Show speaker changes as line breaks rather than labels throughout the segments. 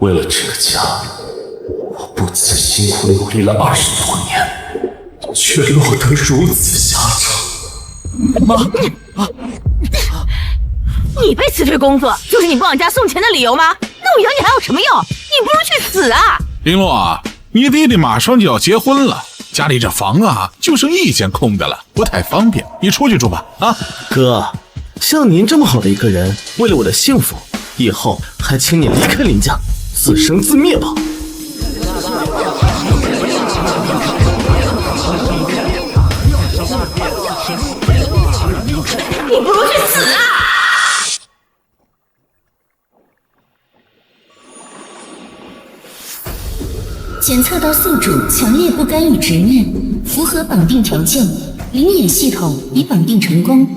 为了这个家，我不辞辛苦努力了20多年，却落得如此下场。妈，
你被辞退工作，就是你不往家送钱的理由吗？那我养你还有什么用？你不如去死啊！
林洛啊，你弟弟马上就要结婚了，家里这房啊就剩1间空的了，不太方便，你出去住吧。啊，
哥，像您这么好的一个人，为了我的幸福，以后还请你离开林家，自生自灭吧。
你不如去死啊！
检测到宿主强烈不甘与执念，符合绑定条件，灵眼系统已绑定成功。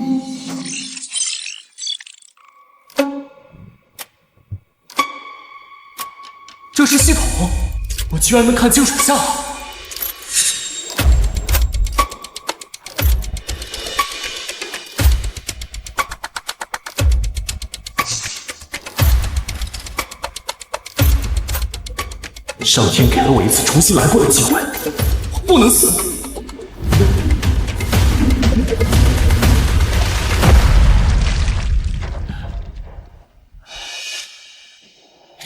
这是系统，我居然能看清属相。上天给了我一次重新来过的机会，我不能死。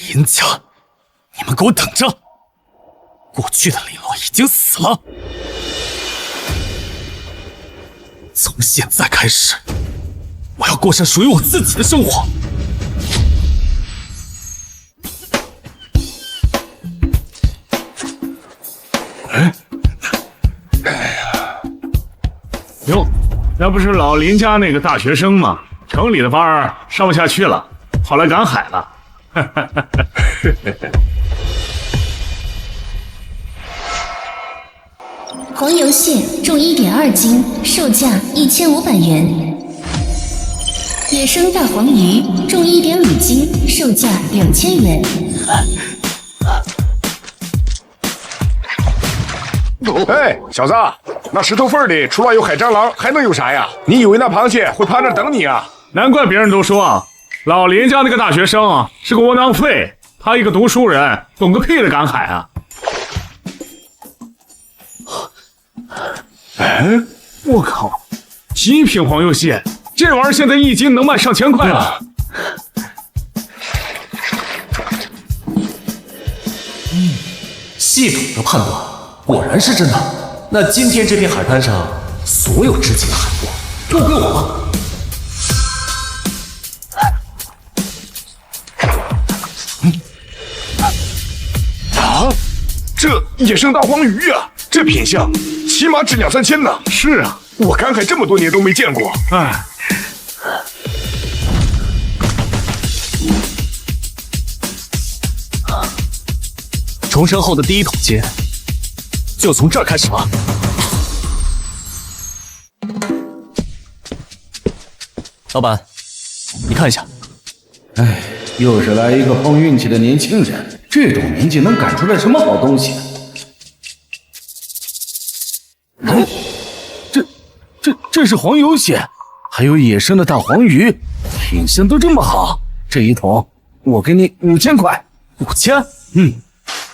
林家，你们给我等着！过去的林洛已经死了，从现在开始，我要过上属于我自己的生活。
哟，那不是老林家那个大学生吗？城里的班儿上不下去了，跑来赶海了。
黄油蟹重1.2斤，售价1500元。野生大黄鱼重1.5斤，售价2000元。
哎，小子，那石头缝里除了有海蟑螂，还能有啥呀？你以为那螃蟹会趴那儿等你啊？
难怪别人都说老林家那个大学生是个窝囊废，他一个读书人，懂个屁的赶海啊！哎，我靠，极品黄油蟹，这玩意儿现在1斤能卖上千块了。
系统的判断果然是真的。那今天这片海滩上所有值钱的海货都归我了。
这野生大黄鱼啊，这品相起码值2、3千呢。
是啊，
我赶海这么多年都没见过。
哎，
重生后的第一桶金，就从这儿开始吧。老板，你看一下。
哎，又是来一个碰运气的年轻人，这种年纪能赶出来什么好东西？这是黄油蟹，还有野生的大黄鱼，品相都这么好。这一桶我给你5000块。
5000？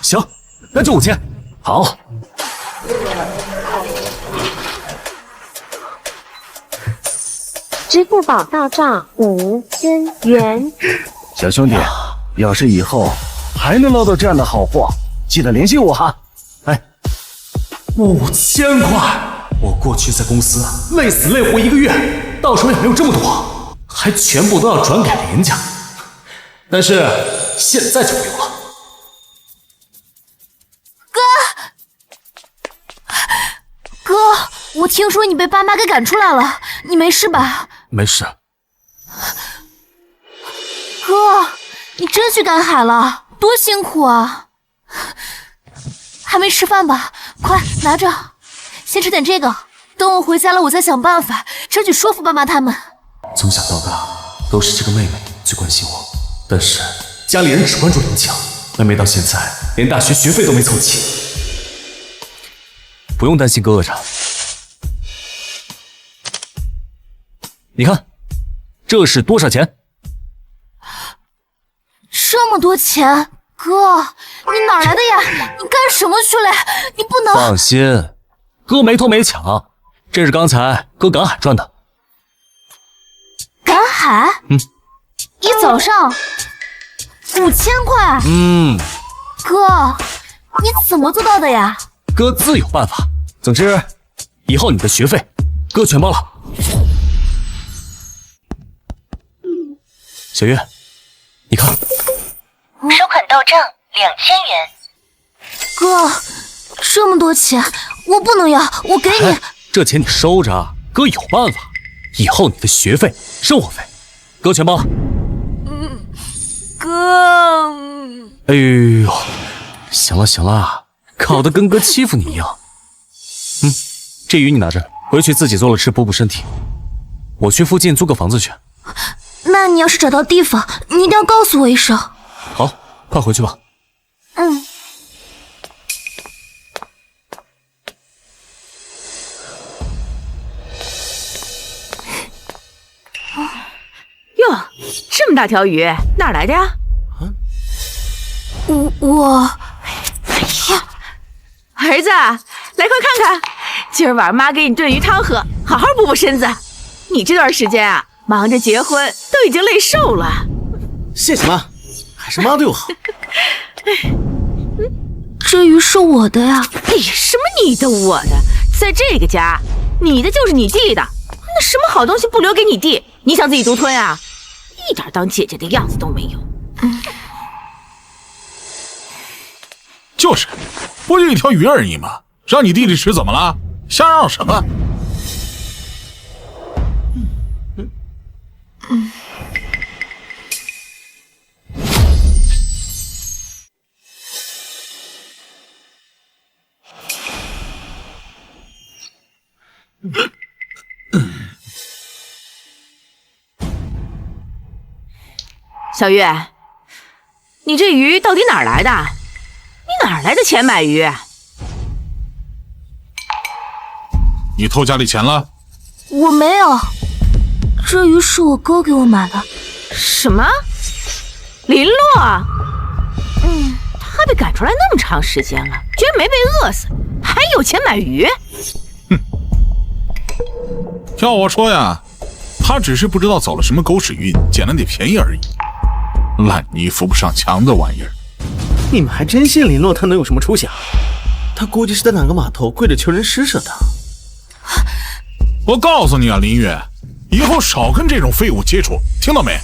行，那就5000。好。
支付宝到账5000元。
小兄弟，要是以后还能捞到这样的好货，记得联系我哈。哎
，5000块！我过去在公司累死累活1个月，到手也没有这么多，还全部都要转给林家。但是现在就不用了。
哥，我听说你被爸妈给赶出来了，你没事吧？
没事。
哥，你真去赶海了，多辛苦啊！还没吃饭吧？快拿着，先吃点这个。等我回家了，我再想办法争取说服爸妈他们。
从小到大都是这个妹妹最关心我，但是家里人只关注林强，妹妹到现在连大学学费都没凑齐。不用担心哥哥着，你看，这是多少钱？
这么多钱，哥，你哪来的呀？你干什么去了？你不能……
放心，哥没偷没抢，这是刚才哥赶海赚的。
赶海？一早上5000块？哥，你怎么做到的呀？
哥自有办法。总之，以后你的学费哥全包了。小月，你看，
收款到账2000元。
哥，这么多钱我不能要，我给你。
这钱你收着，哥有办法。以后你的学费、生活费，哥全包了。
哥，
哎呦，行了行了，搞得跟哥欺负你一样。这鱼你拿着，回去自己做了吃，补补身体。我去附近租个房子去。
那你要是找到地方，你一定要告诉我一声。
好，快回去吧。
哟，这么大条鱼，哪儿来的呀？
我，
儿子，来快看看，今儿晚上妈给你炖鱼汤喝，好好补补身子。你这段时间啊，忙着结婚，都已经累瘦了。
谢谢妈，还是妈对我好。
这鱼是我的呀。
哎呀，什么你的我的，在这个家，你的就是你弟的，那什么好东西不留给你弟，你想自己独吞啊？一点当姐姐的样子都没有。
就是，不就一条鱼而已嘛，让你弟弟吃怎么了？瞎嚷嚷什么？
小月，你这鱼到底哪儿来的？你哪儿来的钱买鱼？
你偷家里钱了？
我没有，这鱼是我哥给我买的。
什么？林洛？他被赶出来那么长时间了，居然没被饿死，还有钱买鱼？
要我说呀，他只是不知道走了什么狗屎运，捡了点便宜而已。烂泥扶不上墙的玩意儿。
你们还真信林洛他能有什么出息啊？他估计是在哪个码头跪着求人施舍的。
我告诉你啊，林月，以后少跟这种废物接触，听到没？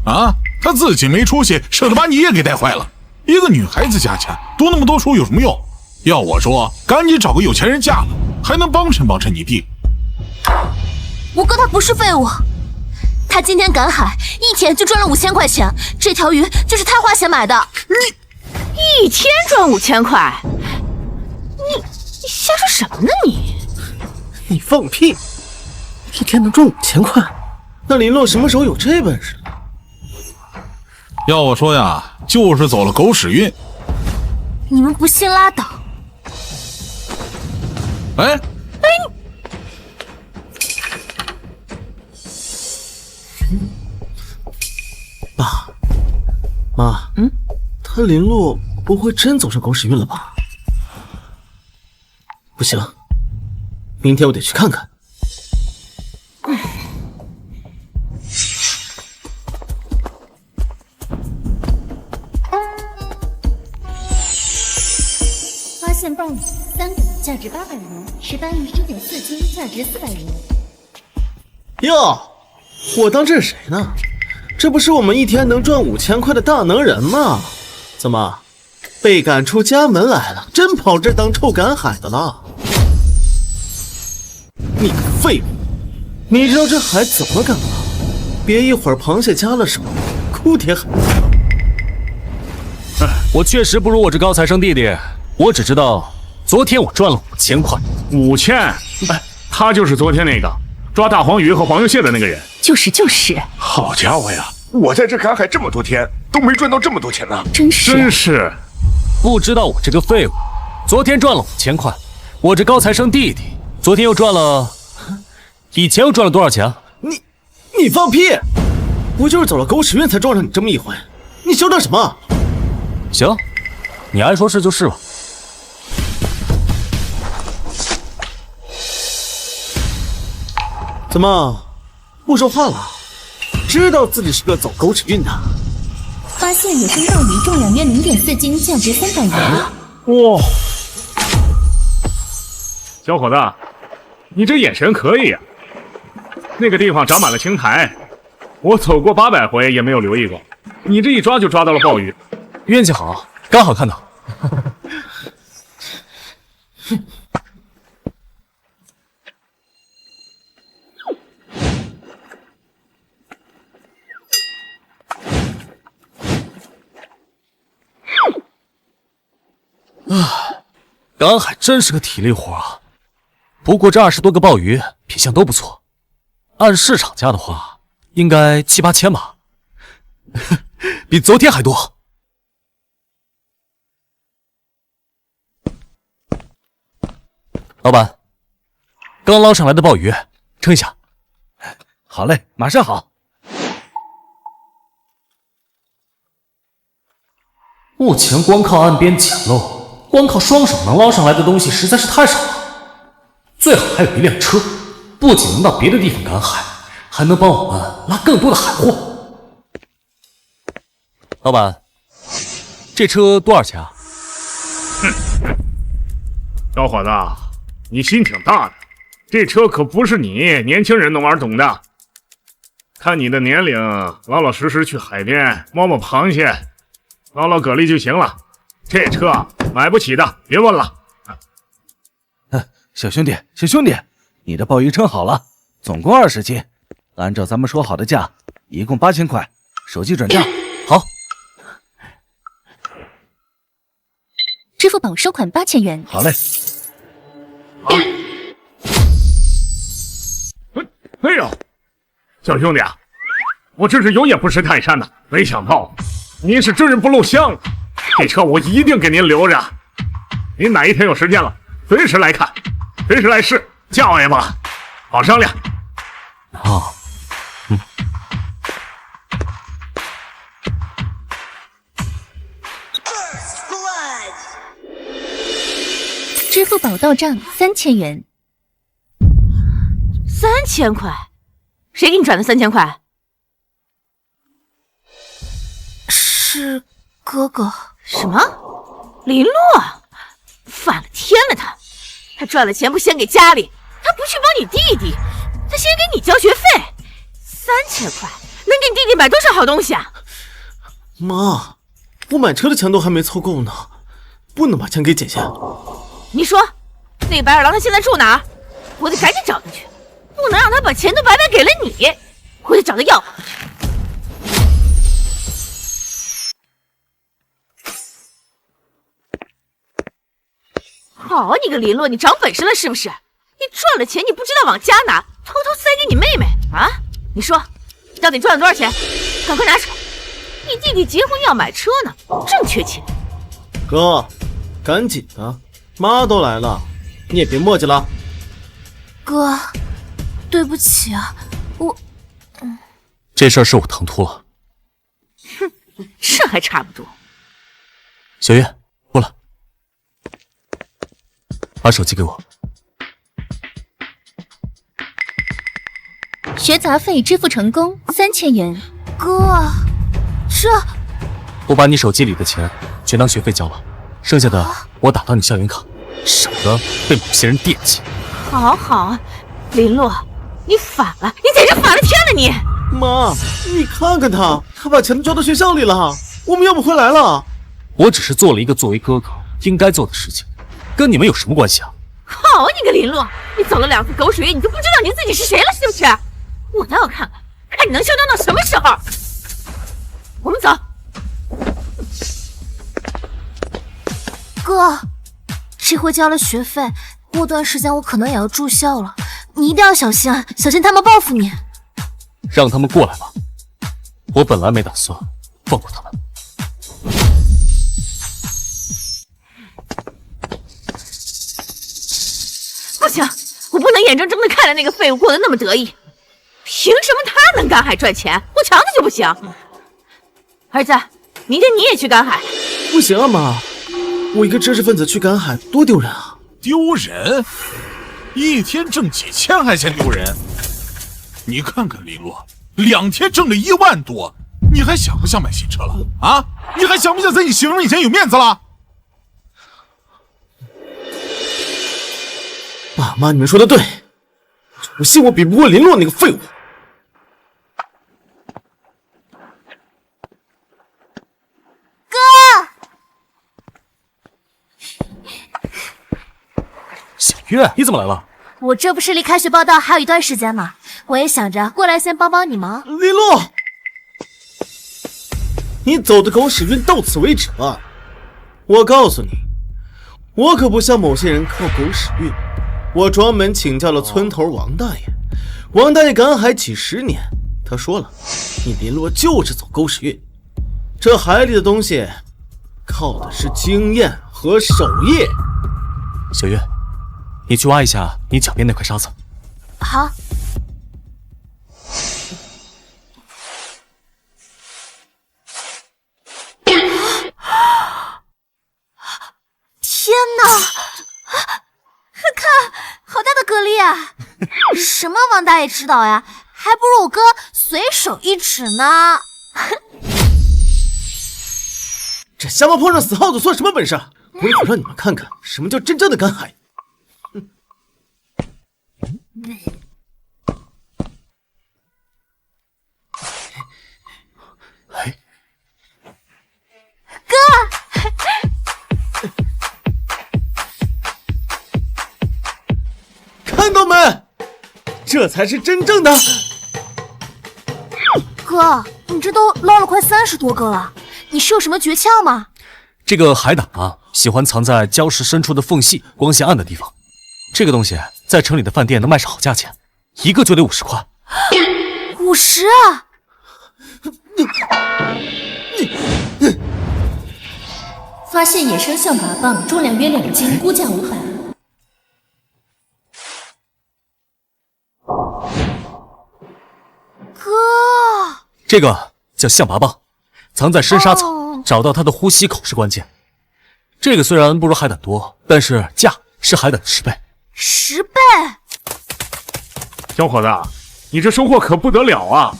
啊，他自己没出息，省得把你也给带坏了。一个女孩子家钱，读那么多书有什么用？要我说，赶紧找个有钱人嫁了，还能帮衬帮衬你弟。
我哥他不是废物，他今天赶海，一天就赚了5000块钱，这条鱼就是他花钱买的。
你一天赚5000块？你瞎说什么呢你？
你放屁！一天能赚5000块？那林洛什么时候有这本事？
要我说呀，就是走了狗屎运。
你们不信拉倒。
哎，
爸妈，他林洛不会真走上狗屎运了吧？不行，明天我得去看看。
发现暴雨3股，价值800元；18鱼1.4斤，价值400元。
哟，我当这是谁呢？这不是我们一天能赚5000块的大能人吗？怎么被赶出家门来了？真跑这当臭赶海的了？你个废物！你知道这海怎么赶吗？别一会儿螃蟹夹了手，哭天喊地。
我确实不如我这高材生弟弟，我只知道昨天我赚了5000块。
5000？哎，他就是昨天那个抓大黄鱼和黄油蟹的那个人。
就是。
好家伙呀！我在这赶海这么多天，都没赚到这么多钱呢。
真是。
不知道我这个废物，昨天赚了5000块，我这高材生弟弟昨天又赚了，以前又赚了多少钱啊？
你放屁！不就是走了狗屎运才撞上你这么一回？你嚣张什么？
行，你爱说是就是吧。
怎么不说话了？知道自己是个走狗屎运的。
发现野生鲍鱼重量约0.4斤，价值300元。
哇，小伙子，你这眼神可以呀！那个地方长满了青苔，我走过800回也没有留意过。你这一抓就抓到了鲍鱼，
运气好，刚好看到。赶海真是个体力活啊！不过这20多个鲍鱼品相都不错，按市场价的话，应该7、8千吧，比昨天还多。老板，刚捞上来的鲍鱼，称一下。
好嘞，马上好。
目前光靠岸边捡漏。光靠双手能捞上来的东西实在是太少了，最好还有一辆车，不仅能到别的地方赶海，还能帮我们拉更多的海货。老板，这车多少钱啊？
小伙子，你心挺大的，这车可不是你年轻人能玩懂的。看你的年龄，老老实实去海边摸摸螃蟹，捞捞蛤蜊就行了。这车买不起的，别问了。
小兄弟，你的鲍鱼称好了，总共20斤，按照咱们说好的价，一共8000块，手机转账。
好。
支付宝收款8000元。
好嘞。
哎呦，小兄弟啊，我真是有眼不识泰山呐，没想到您是真人不露相啊。这车我一定给您留着，您哪一天有时间了，随时来看，随时来试，叫也罢，好商量。
啊，
支付宝到账3000元。
3000块？谁给你转的3000块？
是哥哥。
什么？林洛？反了天了他赚了钱不先给家里，他不去帮你弟弟，他先给你交学费，3000块能给你弟弟买多少好东西啊？
妈，我买车的钱都还没凑够呢，不能把钱给姐姐。
你说那白二郎他现在住哪儿？我得赶紧找他去，不能让他把钱都白白给了你，我得找他要回去。好你个林洛，你长本事了是不是？你赚了钱你不知道往家拿，偷偷塞给你妹妹啊？你说到底赚了多少钱？赶快拿出来！你弟弟结婚要买车呢，正缺钱。
哥，赶紧的，妈都来了，你也别磨叽了。
哥，对不起啊，
这事儿是我唐突了。
哼，这还差不多。
小月，过来。把手机给我。
学杂费支付成功3000元。
哥，这
我把你手机里的钱全当学费交了，剩下的我打到你校园卡，省得被某些人惦记。
好好，林洛，你反了，你简直反了天了你！
妈，你看看他把钱都交到学校里了，我们要不回来了。
我只是做了一个作为哥哥应该做的事情，跟你们有什么关系啊？
好你个林洛，你走了2次狗屎运，你都不知道你自己是谁了是不是？我倒要看看，看你能嚣张到什么时候。我们走。
哥，这回交了学费，过段时间我可能也要住校了，你一定要小心，小心他们报复你。
让他们过来吧，我本来没打算放过他们。
不行，我不能眼睁睁的看着那个废物过得那么得意。凭什么他能赶海赚钱，我强子就不行？儿子，明天你也去赶海，
不行啊妈，我一个知识分子去赶海多丢人啊！
丢人？一天挣几千还嫌丢人？你看看林洛，2天挣了1万多，你还想不想买新车了啊？你还想不想在你媳妇面前有面子了？
爸妈，你们说的对，我信我比不过林洛那个废物。
小月，你怎么来了？
我这不是离开学报道还有一段时间吗？我也想着过来先帮帮你忙。
林洛，你走的狗屎运到此为止了。我告诉你，我可不像某些人靠狗屎运。我专门请教了村头王大爷，王大爷赶海几10年，他说了，你林洛就是走狗屎运。这海里的东西，靠的是经验和手艺。
小月，你去挖一下你脚边那块沙子。
好。天哪！看，好大的蛤蜊啊！什么王大爷指导呀？还不如我哥随手一指呢。
这瞎猫碰上死耗子算什么本事？我一会儿让你们看看什么叫真正的赶海。
哥，
看到没？这才是真正的。
哥，你这都捞了快30多个了，你是有什么诀窍吗？
这个海胆啊，喜欢藏在礁石深处的缝隙、光线暗的地方。这个东西在城里的饭店能卖上好价钱，一个就得50块。
50啊！
发现野生象拔蚌，重量约2斤，估价500。
哥，
这个叫象拔蚌，藏在深沙层，找到它的呼吸口是关键。这个虽然不如海胆多，但是价是海胆的10倍。
10倍！
小伙子，你这收获可不得了啊！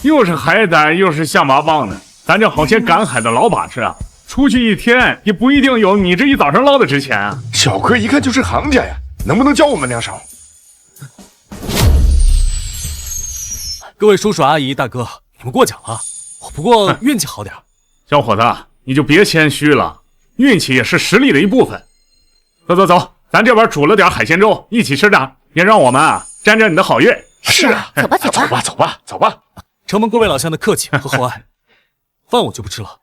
又是海胆，又是象拔蚌的，咱这好些赶海的老把式啊！出去一天也不一定有你这一早上捞的值钱啊！
小哥一看就是行家呀，能不能教我们2手？
各位叔叔阿姨大哥，你们过奖了，我不过运气好点。
小伙子，你就别谦虚了，运气也是实力的一部分。走，咱这边煮了点海鲜粥，一起吃点，也让我们啊沾沾你的好运。
是啊，走吧。
承蒙各位老乡的客气和厚爱，饭我就不吃了。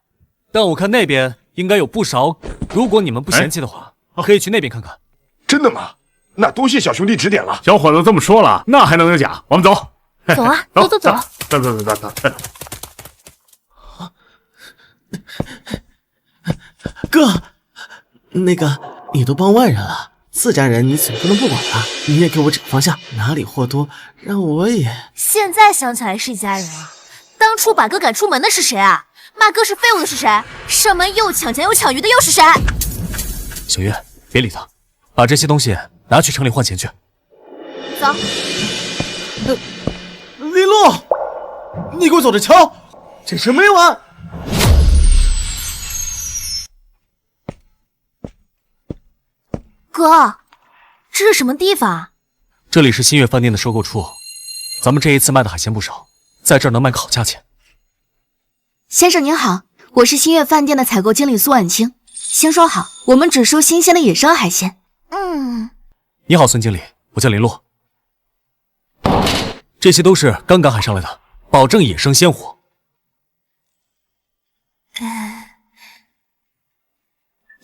但我看那边应该有不少，如果你们不嫌弃的话，可以去那边看看。
真的吗？那多谢小兄弟指点了。
小伙子这么说了，那还能有假？我们走。
走啊，走。
走。
哥，那个你都帮外人了，自家人你总不能不管吧？你也给我指个方向，哪里货多，让我也……
现在想起来是一家人啊，当初把哥赶出门的是谁啊？骂哥是废物的是谁？上门又抢钱又抢鱼的又是谁？
小月，别理他，把这些东西拿去城里换钱去。
走。
林洛，你给我走着瞧，这事没完。
哥，这是什么地方啊？
这里是新月饭店的收购处，咱们这一次卖的海鲜不少，在这儿能卖个好价钱。
先生您好，我是新月饭店的采购经理苏婉清。先说好，我们只收新鲜的野生海鲜。
你好，孙经理，我叫林洛。这些都是刚赶海上来的，保证野生鲜活。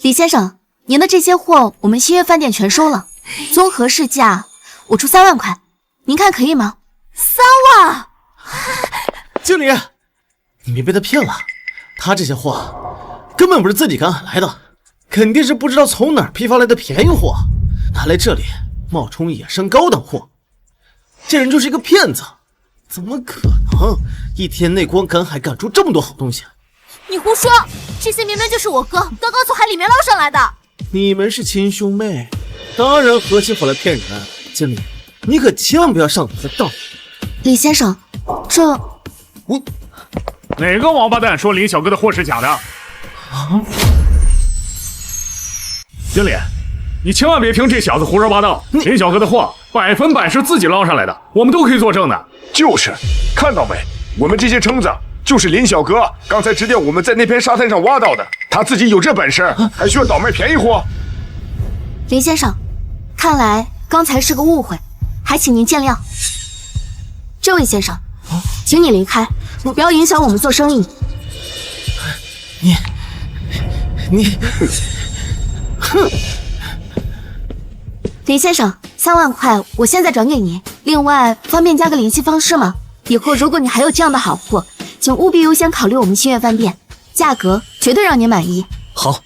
李先生，您的这些货我们新月饭店全收了，综合市价我出3万块，您看可以吗？3万！
经理，你别被他骗了，他这些货根本不是自己赶海来的，肯定是不知道从哪儿批发来的便宜货，拿来这里冒充野生高档货。这人就是一个骗子，怎么可能一天内光赶海赶出这么多好东西？
你胡说！这些明明就是我哥刚刚从海里面捞上来的。
你们是亲兄妹，当然合起伙来骗人。经理，你可千万不要上我的当。
李先生，这
我
哪个王八蛋说林小哥的货是假的？经理，你千万别听这小子胡说八道。林小哥的货100%是自己捞上来的，我们都可以作证的。
就是，看到没？我们这些蛏子就是林小哥刚才指点我们在那片沙滩上挖到的，他自己有这本事，还需要倒卖便宜货？
林先生，看来刚才是个误会，还请您见谅。这位先生，请你离开，不要影响我们做生意。
你，哼！
李先生，3万块我现在转给您，另外方便加个联系方式吗？以后如果你还有这样的好货，请务必优先考虑我们新月饭店，价格绝对让您满意。
好。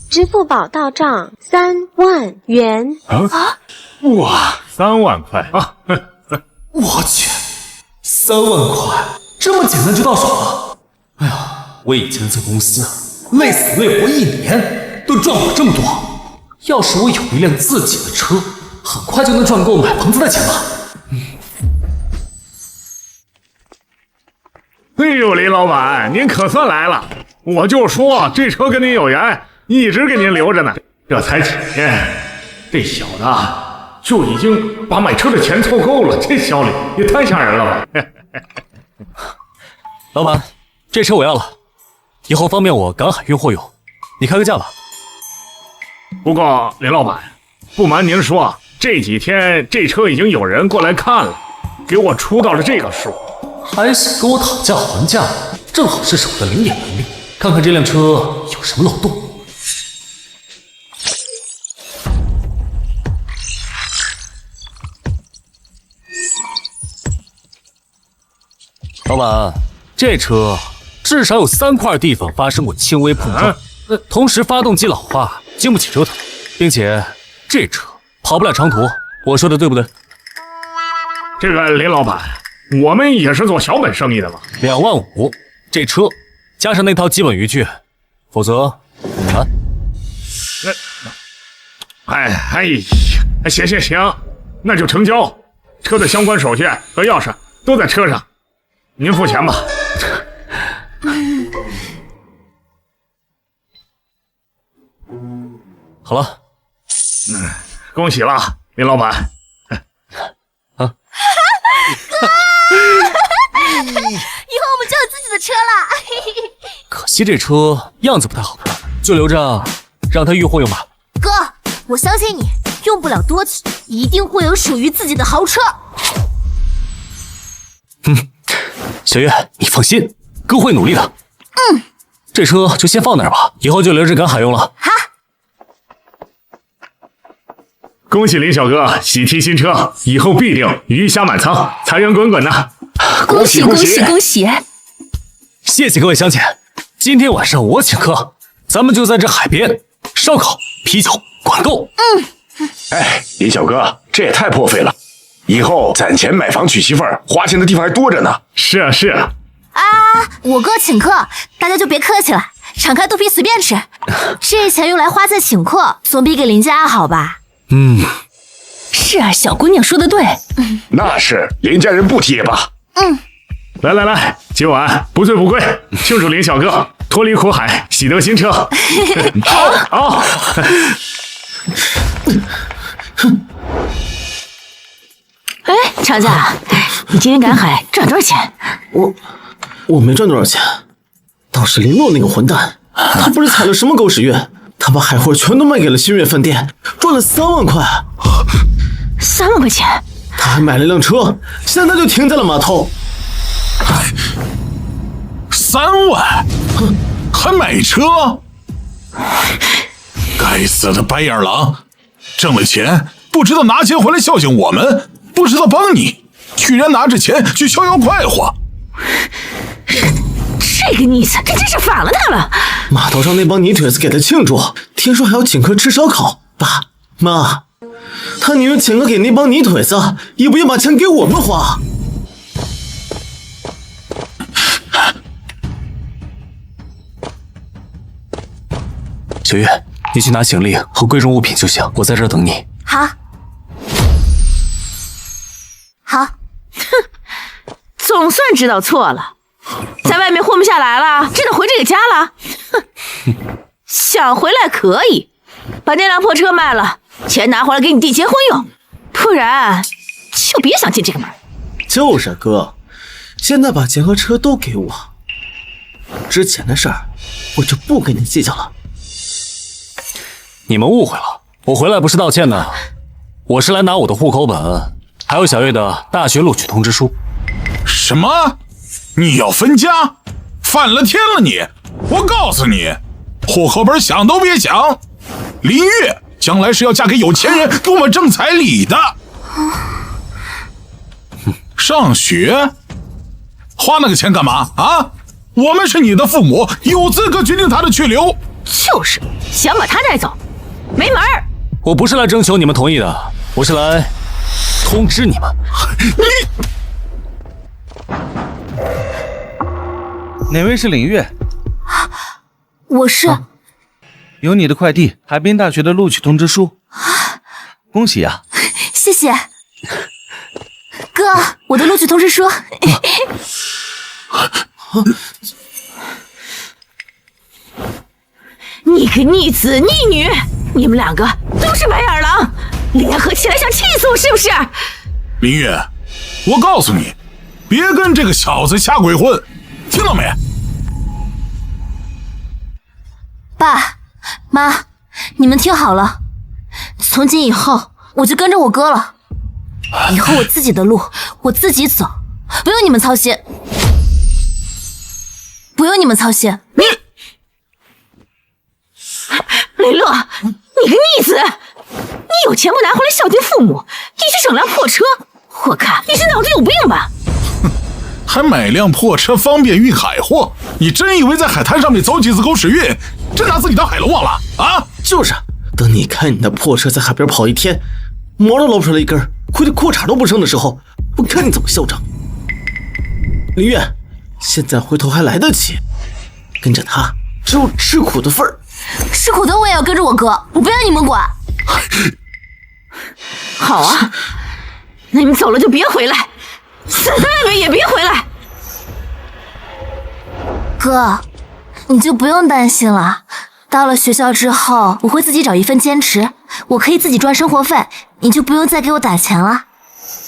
支付宝到账3万元。
哇，3万块啊！
我去，3万块，这么简单就到手了？哎呀，我以前在公司累死累活1年都赚不了这么多。要是我有一辆自己的车，很快就能赚够买房子的钱了。
哎呦，林老板，您可算来了！我就说这车跟您有缘，一直给您留着呢。这才几天，这小子就已经把买车的钱凑够了，这效率也太吓人了吧！
老板，这车我要了，以后方便我赶海运货用，你开个价吧。
不过林老板，不瞒您说，这几天这车已经有人过来看了，给我出到了这个数。
还想跟我讨价还价，正好是手的灵眼能力，看看这辆车有什么漏洞。老板，这车至少有3块地方发生过轻微碰撞，同时发动机老化，经不起折腾，并且这车跑不了长途，我说的对不对？
这个林老板，我们也是做小本生意的嘛。
2万5，这车加上那套基本渔具，否则谈。
行，那就成交。车的相关手续和钥匙都在车上，您付钱吧。
好了，
恭喜了，林老板。
啊！
以后我们就有自己的车了。
可惜这车样子不太好看，就留着让他运货用吧。
哥，我相信你，用不了多久，一定会有属于自己的豪车。
小月，你放心，哥会努力的。这车就先放那儿吧，以后就留着赶海用了。
好。
恭喜林小哥喜提新车，以后必定鱼虾满仓，财源滚滚呐！
恭喜！
谢谢各位乡亲，今天晚上我请客，咱们就在这海边烧烤、啤酒，管够。
哎，林小哥，这也太破费了，以后攒钱买房娶媳妇儿，花钱的地方还多着呢。
是啊。
我哥请客，大家就别客气了，敞开肚皮随便吃。这钱用来花在请客，总比给邻家好吧？
是啊，小姑娘说的对。
那是，林家人不提也罢。
来，今晚不醉不归，庆祝林小哥脱离苦海，喜得新车。好。
哎，常家，你今天赶海赚多少钱？
我没赚多少钱，倒是林诺那个混蛋，他不是踩了什么狗屎运，他把海货全都卖给了新月饭店，赚了3万块。
3万块钱？
他还买了辆车，现在就停在了码头。
3万？还买车？该死的白眼狼！挣了钱不知道拿钱回来孝敬我们，不知道帮你，居然拿着钱去逍遥快活。
这个逆子，这真是反了他了！
码头上那帮泥腿子给他庆祝，听说还要请客吃烧烤。爸妈，他宁愿请客给那帮泥腿子，也不愿把钱给我们花。
小月，你去拿行李和贵重物品就行，我在这儿等你。
好，好。
哼，总算知道错了，在外面混不下来了，只得回这个家了。哼，想回来可以，把那辆破车卖了，钱拿回来给你弟结婚用，不然就别想进这个门。
就是哥，现在把钱和车都给我，之前的事儿我就不跟你计较了。
你们误会了，我回来不是道歉的，我是来拿我的户口本，还有小月的大学录取通知书。
什么？你要分家？反了天了你！我告诉你，户口本想都别想，林月将来是要嫁给有钱人，给我们挣彩礼的。上学？花那个钱干嘛啊？我们是你的父母，有资格决定他的去留。
就是想把他带走，没门儿！
我不是来征求你们同意的，我是来通知你们。
哪位是林月？
我是。
有你的快递，海滨大学的录取通知书。恭喜啊！
谢谢。哥，我的录取通知书。
你个逆子逆女，你们两个都是白眼狼，联合起来想气死我是不是？
林月，我告诉你，别跟这个小子瞎鬼混，听到没？
爸妈，你们听好了，从今以后我就跟着我哥了，以后我自己的路我自己走，不用你们操心，不用你们操心。
雷乐，你个逆子，你有钱不拿回来孝敬父母，你去整辆破车，我看你是脑子有病吧？
还买辆破车方便运海货？你真以为在海滩上面走几次狗屎运，真拿自己当海龙王了啊？
就是，等你看你的破车在海边跑一天，毛都露出来一根，亏得裤衩都不剩的时候，我看你怎么嚣张。林月，现在回头还来得及，跟着他只有吃苦的份儿。
吃苦的我也要跟着我哥，我不要你们管。
好啊，那你们走了就别回来，死在外面也别回来。
哥，你就不用担心了，到了学校之后我会自己找一份兼职，我可以自己赚生活费，你就不用再给我打钱了。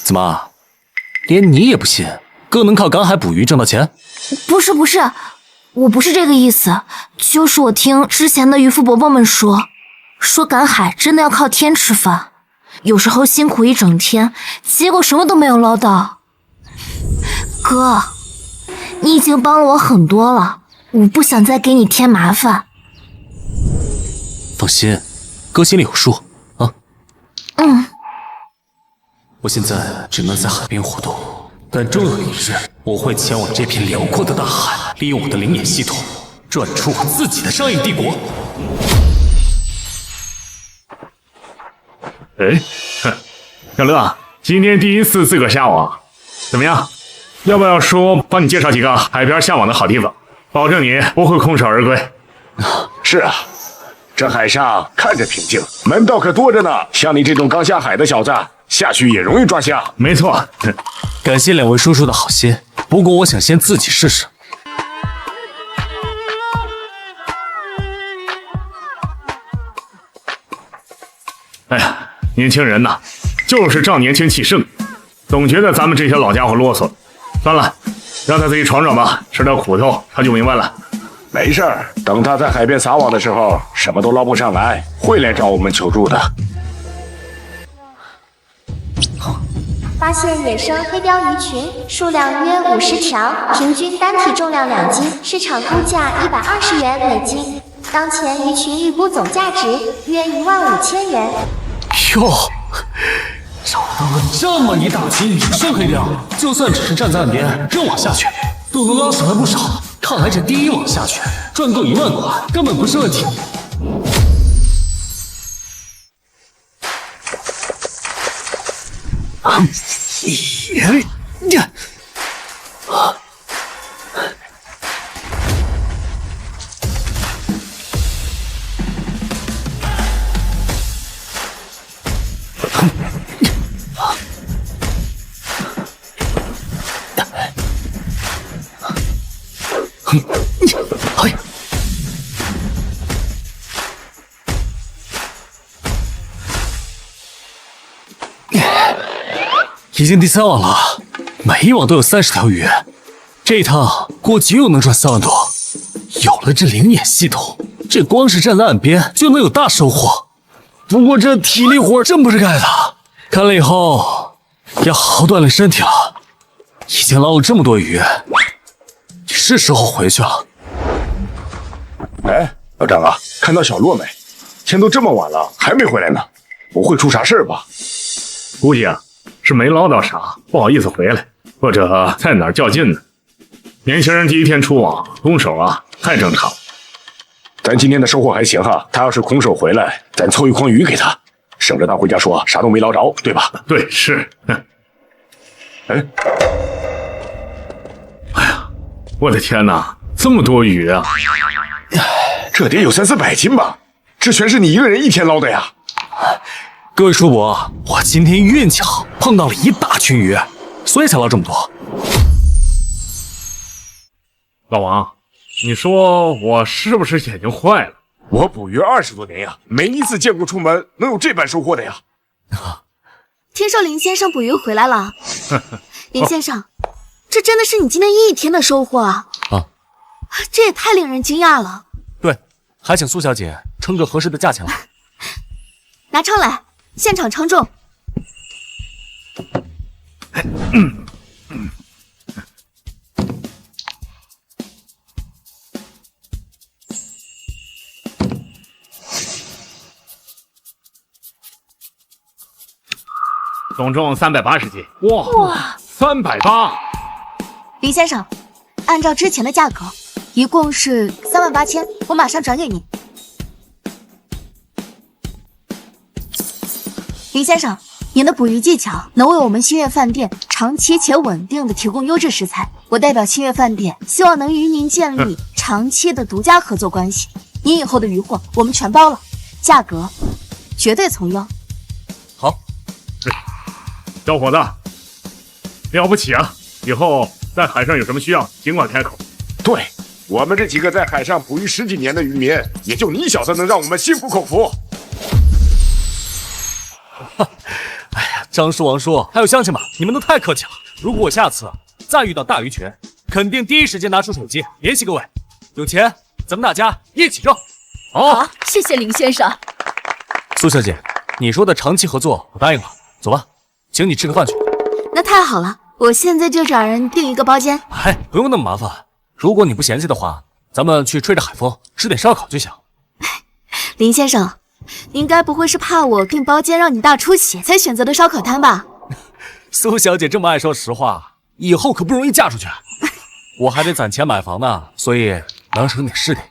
怎么，连你也不信哥能靠赶海捕鱼挣到钱？
不是，我不是这个意思，就是我听之前的渔夫伯伯们说赶海真的要靠天吃饭，有时候辛苦一整天，结果什么都没有捞到。哥，你已经帮了我很多了，我不想再给你添麻烦。
放心，哥心里有数啊。我现在只能在海边活动，但终有一日我会前往这片辽阔的大海，利用我的灵眼系统赚出我自己的商业帝国。
小乐，今天第一次自个下网，怎么样？要不要说帮你介绍几个海边下网的好地方，保证你不会空手而归。
是啊，这海上看着平静，门道可多着呢。像你这种刚下海的小子，下去也容易抓瞎。
没错，
感谢两位叔叔的好心，不过我想先自己试试。
哎呀，年轻人呐，就是仗年轻气盛，总觉得咱们这些老家伙啰嗦。算了，让他自己闯闯吧，吃点苦头他就明白了。
没事儿，等他在海边撒网的时候，什么都捞不上来，会来找我们求助的。
发现野生黑鲷鱼群，数量约50条，平均单体重量2斤，市场估价120元每斤。当前鱼群预估总价值约15000元。
哟，找到了这么一大群野生黑鲷，就算只是站在岸边扔网下去，都能捞上来不少。看来这第一网下去赚够1万块根本不是问题。嘿，已经第3网了，每一网都有30条鱼，这一趟估计又能赚3万多。有了这灵眼系统，这光是站在岸边就能有大收获。不过这体力活真不是盖的，看来以后要好好锻炼身体了。已经捞了这么多鱼，是时候回去了。
哎，老张啊，看到小洛没？天都这么晚了，还没回来呢，不会出啥事吧？
估计啊是没捞到啥，不好意思回来，或者在哪儿较劲呢。年轻人第一天出网，空手啊太正常了。
咱今天的收获还行哈，他要是空手回来，咱凑一筐鱼给他，省着他回家说啥都没捞着，对吧？
对，是。
哎，
哎呀，我的天哪，这么多鱼啊！
这得有300-400斤吧？这全是你一个人一天捞的呀？
各位叔伯，我今天运气好，碰到了一大群鱼，所以才捞这么多。
老王，你说我是不是眼睛坏了？
我捕鱼20多年呀，没一次见过出门能有这般收获的呀。
听说林先生捕鱼回来了，林先生，这真的是你今天一天的收获啊！
啊，
这也太令人惊讶了。
对，还请苏小姐称个合适的价钱了。
拿秤来，现场称重。
总重380斤。哇，380！
林先生，按照之前的价格，一共是38000，我马上转给您。林先生，您的捕鱼技巧能为我们星月饭店长期且稳定的提供优质食材。我代表星月饭店，希望能与您建立长期的独家合作关系。您以后的鱼货我们全包了，价格绝对从优。
好，
小伙子，了不起啊！以后在海上有什么需要，尽管开口。
对，我们这几个在海上捕鱼10几年的渔民，也就你小子能让我们心服口服。
哎呀，张叔、王叔，还有乡亲们，你们都太客气了。如果我下次再遇到大鱼群，肯定第一时间拿出手机联系各位。有钱，咱们大家一起挣。
好，谢谢林先生。
苏小姐，你说的长期合作，我答应了。走吧，请你吃个饭去。
那太好了，我现在就找人订一个包间。
哎，不用那么麻烦。如果你不嫌弃的话，咱们去吹着海风，吃点烧烤就行。
林先生，您该不会是怕我订包间让你大出血才选择的烧烤摊吧？
苏小姐这么爱说实话，以后可不容易嫁出去。我还得攒钱买房呢，所以能省点是点。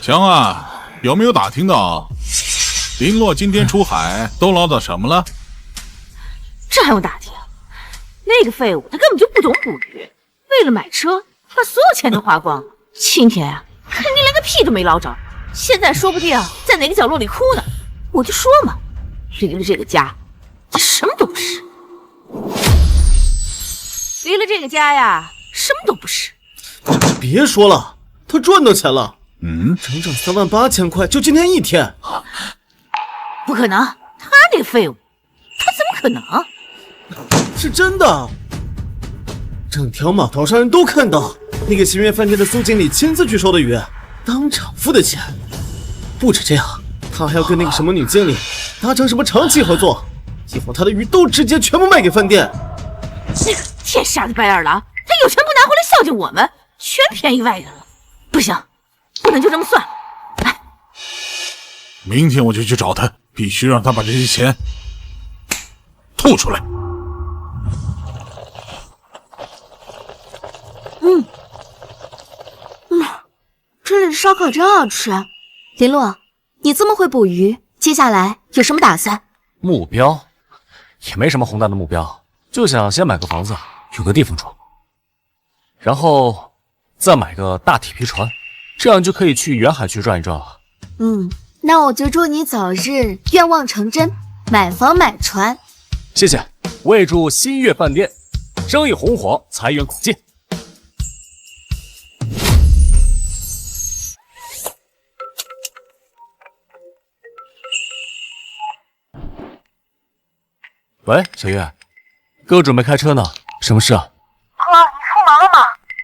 强啊，有没有打听到林洛今天出海都捞到什么了？
这还用打听？那个废物他根本就不懂捕鱼，为了买车把所有钱都花光了。今天啊，肯定连个屁都没捞着，现在说不定在哪个角落里哭呢。我就说嘛，离了这个家，他什么都不是。离了这个家呀，什么都不是。
别说了，他赚到钱了。
整
整38000块，就今天一天。
不可能，他那个废物，他怎么可能？
是真的。整条码头上人都看到，那个星月饭店的苏经理亲自去收的鱼，当场付的钱。不止这样，他还要跟那个什么女经理达成什么长期合作，以后他的鱼都直接全部卖给饭店。
那个天杀的白眼狼，他有钱不拿回来孝敬我们，全便宜外人了。不行，不能就这么算了。来，
明天我就去找他，必须让他把这些钱吐出来。
这里的烧烤真好吃。林洛，你这么会捕鱼，接下来有什么打算？
目标也没什么宏大的目标，就想先买个房子，有个地方住，然后再买个大铁皮船，这样就可以去远海区转一转了。
那我就祝你早日愿望成真，买房买船。
谢谢，我也祝新月饭店生意红火，财源广进。喂，小月，哥准备开车呢，什么事啊？
哥，你出门了吗？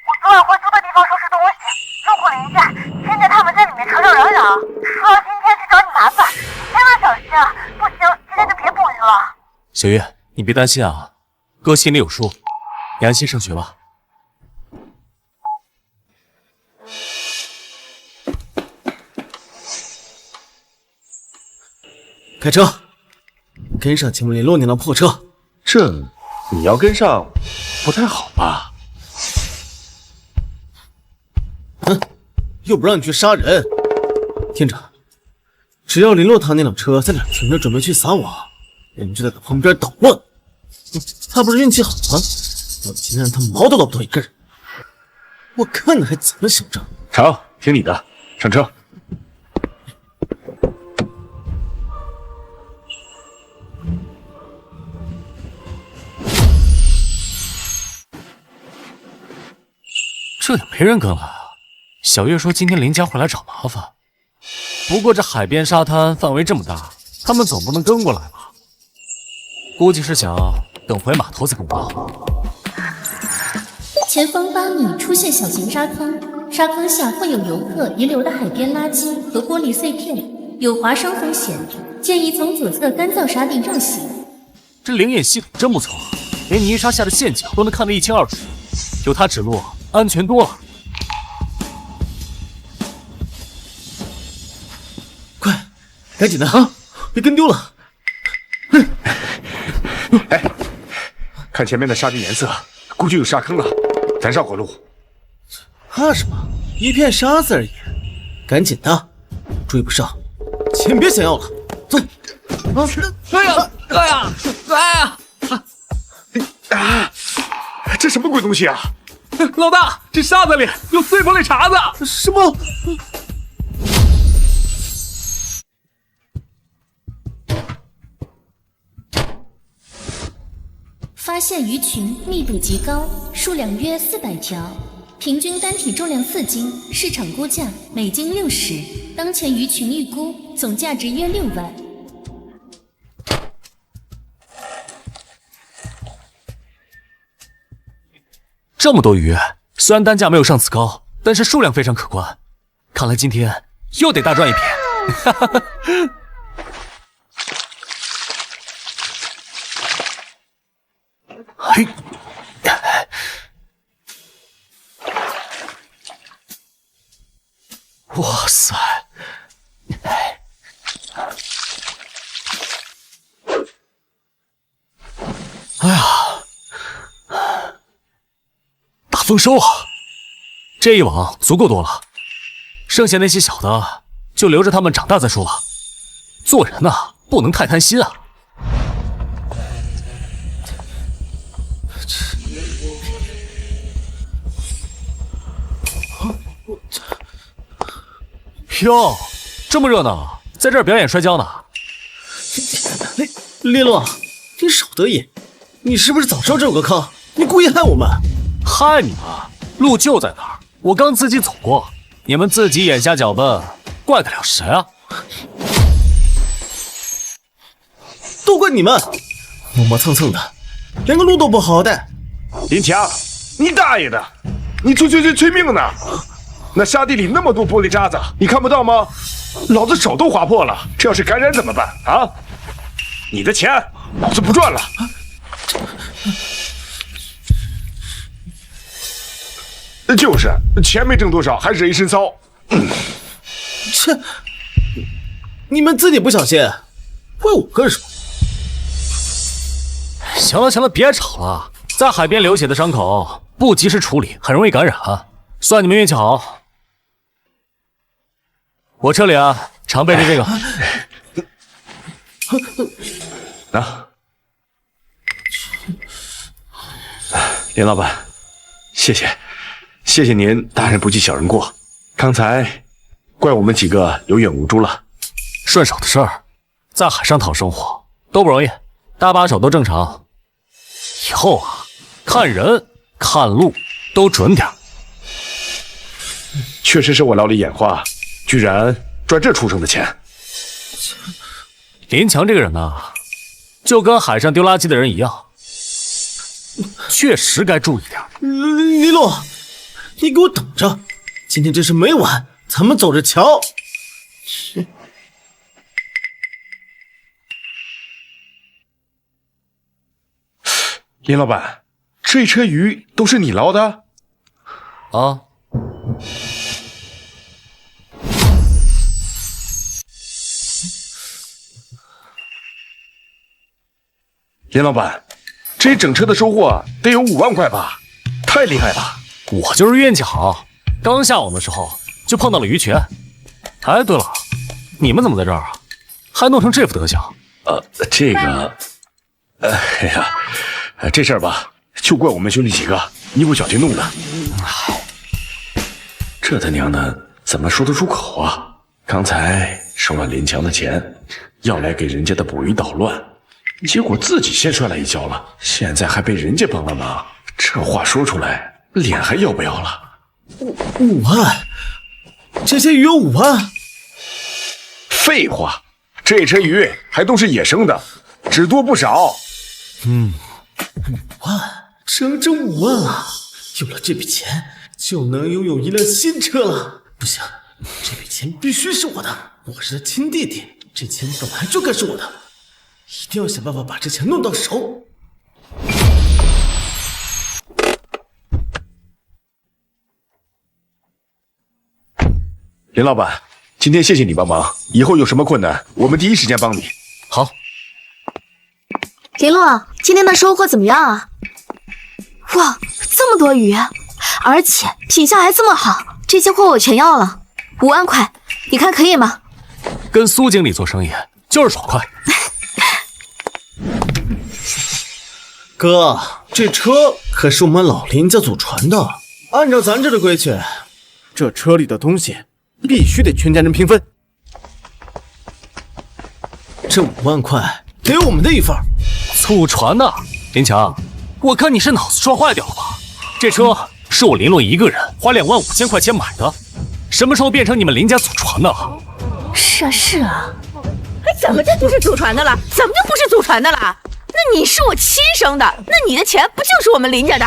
我昨晚回租的地方收拾东西，路过了一下，现在他们在里面吵吵嚷嚷，说要今天去找你麻烦，千万小心啊！不行，今天就别捕鱼了。
小月，你别担心啊，哥心里有数，你安心上学吧。
开车，跟上前面联络你那破车。
这你要跟上，不太好吧？
又不让你去杀人。听着，只要联络他那辆车在哪停着，准备去撒网，人就在他旁边捣乱。他不是运气好吗？我今天让他毛都捞不到一根。我看他还怎么嚣张。
成，听你的，上车。
这也没人跟来啊。小月说今天林家会来找麻烦，不过这海边沙滩范围这么大，他们总不能跟过来吧？估计是想等回码头再跟我。
前方8米出现小型沙坑，沙坑下会有游客遗留的海边垃圾和玻璃碎片，有划伤风险，建议从左侧干燥沙地绕行。
这灵眼系统真不错，连泥沙下的陷阱都能看得一清二楚，有它指路，安全多了。
快，赶紧的啊，别跟丢了。
哎，看前面的沙地颜色，估计有沙坑了，咱绕过路。
怕什么？一片沙子而已。赶紧的，追不上，钱别想要了。走。
哎呀，哎呀，哎呀！
这什么鬼东西啊？
老大，这沙子里有碎玻璃碴子。
什么？
发现鱼群密度极高，数量约400条，平均单体重量4斤，市场估价每斤60，当前鱼群预估总价值约6万。
这么多鱼，虽然单价没有上次高，但是数量非常可观。看来今天又得大赚一笔。嘿，哇塞！哎呀！大丰收啊！这一网足够多了，剩下那些小的就留着它们长大再说吧。做人呐，不能太贪心啊！哟，这么热闹，在这儿表演摔跤呢？
利洛，你少得意！你是不是早知道这有个坑？你故意害我们？
害你们？路就在那儿，我刚自己走过，你们自己眼瞎脚笨，怪得了谁啊？
都怪你们，磨磨蹭蹭的，连个路都不好好带。
林强，你大爷的！你催命呢！那沙地里那么多玻璃渣子，你看不到吗？老子手都划破了，这要是感染怎么办啊？你的钱，老子不赚了。就是，钱没挣多少，还惹一身骚。
切，你们自己不小心，怪我干什么？
行了行了，别吵了，在海边流血的伤口不及时处理，很容易感染，算你们运气好。我车里啊，常备着这个。
啊，林老板，谢谢您大人不计小人过，刚才怪我们几个有眼无珠了。
顺手的事儿，在海上讨生活都不容易，搭把手都正常。以后啊，看人看路都准点。
确实是我老李眼花，居然赚这畜生的钱。
林强这个人呢，就跟海上丢垃圾的人一样，确实该注意点。
林洛，你给我等着，今天这事没完，咱们走着瞧。
林老板，这车鱼都是你捞的？
啊。
林老板，这整车的收获得有5万块吧？太厉害了！
我就是运气好，刚下网的时候就碰到了鱼群。哎，对了，你们怎么在这儿啊？还弄成这副德行？
这个，这事儿吧，就怪我们兄弟几个一不小心弄的。这他娘的怎么说得出口啊？刚才收了林强的钱，要来给人家的捕鱼捣乱。结果自己先摔了一跤了，现在还被人家帮了忙，这话说出来，脸还要不要了
？5万？这些鱼有5万？
废话，这车鱼还都是野生的，只多不少。
5万，整整5万啊！有了这笔钱，就能拥有一辆新车了。不行，这笔钱必须是我的，我是他亲弟弟，这钱本来就该是我的。一定要想办法把这钱弄到手。
林老板，今天谢谢你帮忙，以后有什么困难，我们第一时间帮你。
好。
林洛，今天的收获怎么样啊？哇，这么多鱼，而且品相还这么好，这些货我全要了，5万块，你看可以吗？
跟苏经理做生意就是爽快。
哥，这车可是我们老林家祖传的，按照咱这的规矩，这车里的东西必须得全家人平分。这5万块给我们的一份。
祖传的，林强，我看你是脑子撞坏掉了吧？这车是我林洛一个人花2万5千块钱买的，什么时候变成你们林家祖传的了？
是啊，
哎，怎么就不是祖传的了？怎么就不是祖传的了？那你是我亲生的，那你的钱不就是我们林家的？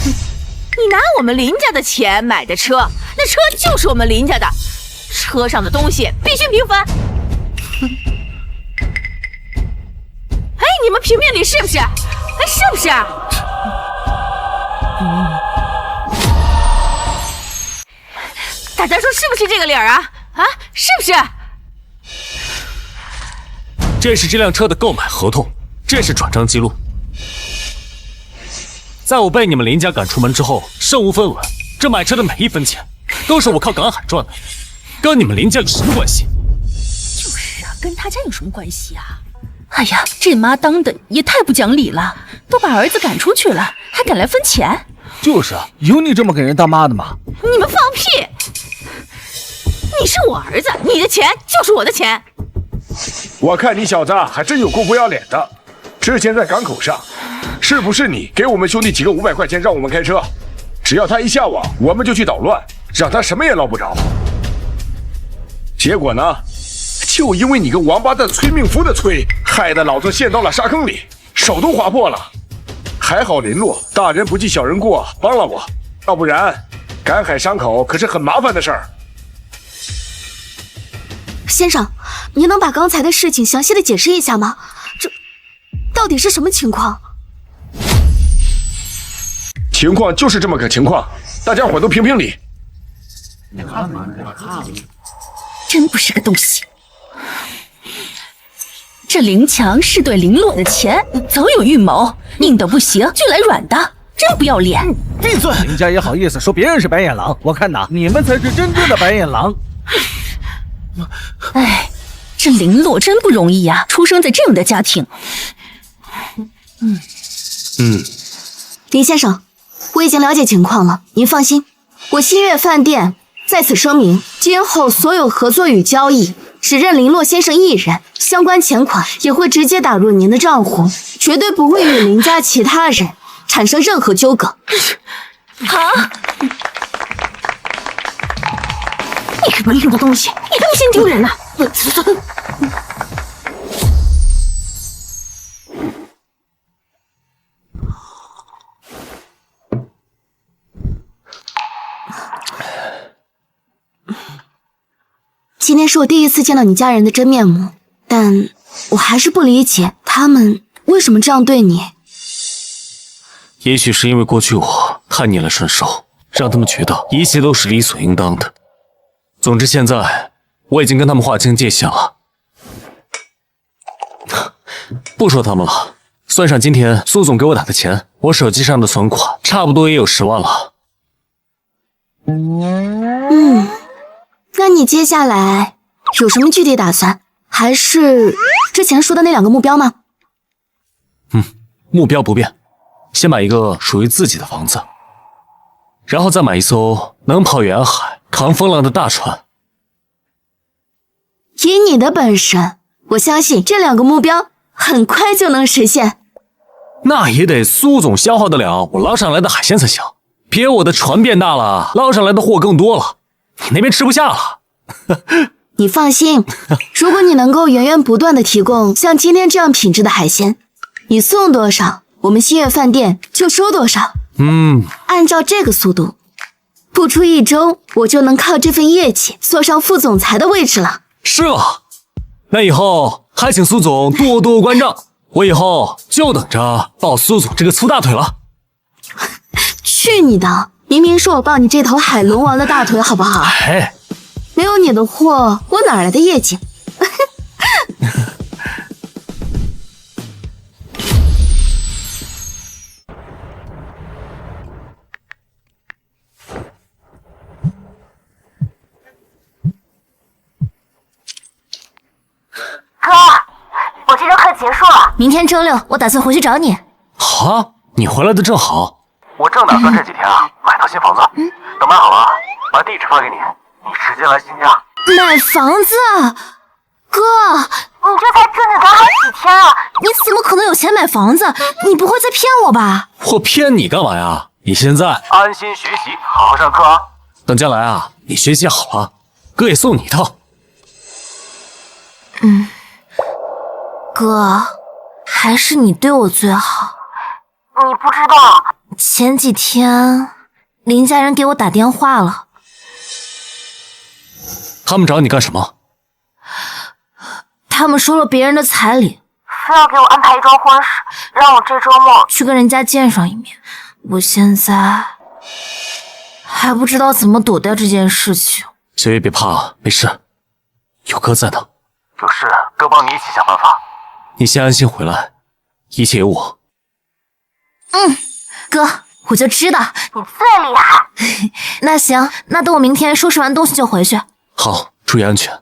你拿我们林家的钱买的车，那车就是我们林家的，车上的东西必须平分。哎，你们评评理是不是？哎，是不是？大家说是不是这个理儿啊？啊，是不是？
这是这辆车的购买合同，这是转账记录。在我被你们林家赶出门之后，身无分文，这买车的每一分钱都是我靠赶海赚的，跟你们林家有什么关系？
就是啊，跟他家有什么关系啊？哎呀，这妈当的也太不讲理了，都把儿子赶出去了，还敢来分钱？
就是啊，有你这么给人当妈的吗？
你们放屁！你是我儿子，你的钱就是我的钱。
我看你小子还真有够不要脸的。之前在港口上，是不是你给我们兄弟几个500块钱让我们开车？只要他一下网，我们就去捣乱，让他什么也捞不着。结果呢，就因为你个王八蛋催命符的催，害得老子陷到了沙坑里，手都划破了。还好林洛大人不计小人过，帮了我，要不然赶海伤口可是很麻烦的事儿。
先生，您能把刚才的事情详细的解释一下吗？这到底是什么情况？
情况就是这么个情况，大家伙都评评理。
真不是个东西。这林强是对林洛的钱早有预谋，硬的不行就来软的，真不要脸！
闭嘴！
林家也好意思说别人是白眼狼，我看呐，你们才是真正的白眼狼。
哎，这林洛真不容易呀，出生在这样的家庭。
林先生，我已经了解情况了，您放心，我新月饭店在此声明，今后所有合作与交易只认林洛先生一人，相关钱款也会直接打入您的账户，绝对不会与林家其他人产生任何纠葛。
啊！你个没用的东西，你他妈先丢人呐！
今天是我第一次见到你家人的真面目，但我还是不理解他们为什么这样对你。
也许是因为过去我太逆来顺受，让他们觉得一切都是理所应当的。总之现在我已经跟他们划清界限了。不说他们了，算上今天苏总给我打的钱，我手机上的存款差不多也有10万了。
那你接下来有什么具体打算？还是之前说的那2个目标吗？
目标不变，先买一个属于自己的房子，然后再买一艘能跑远海、扛风浪的大船。
以你的本事，我相信这2个目标很快就能实现。
那也得苏总消耗得了我捞上来的海鲜才行，别我的船变大了，捞上来的货更多了，你那边吃不下了。
你放心，如果你能够源源不断的提供像今天这样品质的海鲜，你送多少，我们新月饭店就收多少。按照这个速度，不出1周，我就能靠这份业绩坐上副总裁的位置了。
是吗？那以后还请苏总多多关照，我以后就等着抱苏总这个粗大腿了。
去你的！明明是我抱你这头海龙王的大腿，好不好？没有你的货，我哪来的业绩？
哥，我这周课结束了，
明天周6我打算回去找你。
好啊，你回来的正好。
我正打算这几天买套新房子，等买好了，把地址发给你，你直接来新家。
买房子？哥，
你这才正经刚好几天啊，
你怎么可能有钱买房子？你不会在骗我吧？
我骗你干嘛呀？你现在
安心学习，好好上课啊。
等将来啊，你学习好了，哥也送你一套。
哥，还是你对我最好。
你不知道，
前几天林家人给我打电话了。
他们找你干什么？
他们收了别人的彩礼，
非要给我安排一桩婚事，让我这周末
去跟人家见上一面。我现在还不知道怎么躲掉这件事情。
小月别怕，没事，有哥在呢。
有事哥帮你一起想办法。
你先安心回来，一切有我。
哥，我就知道
你最厉害。
那行，那等我明天收拾完东西就回去。
好，注意安全。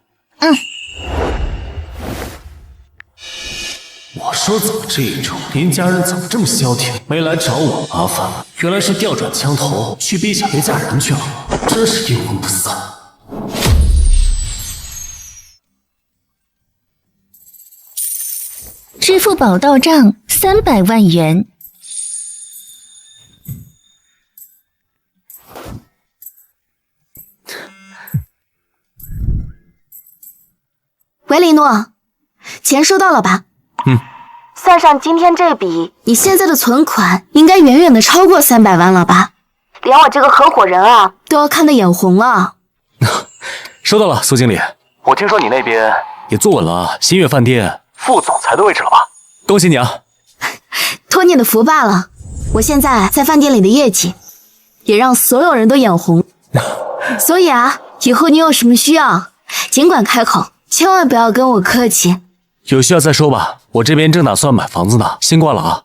我说怎么这种林家人怎么这么消停，没来找我麻烦，原来是调转枪头去逼小月嫁人去了，真是阴魂不散。
支付宝到账300万元。
喂，林诺，钱收到了吧？算上今天这笔，你现在的存款应该远远的超过300万了吧？连我这个合伙人啊，都要看得眼红了。
收到了，苏经理。我听说你那边也坐稳了新月饭店副总裁的位置了吧？恭喜你啊！
托你的福罢了。我现在在饭店里的业绩，也让所有人都眼红。所以啊，以后你有什么需要，尽管开口，千万不要跟我客气。
有需要再说吧，我这边正打算买房子呢，先挂了啊。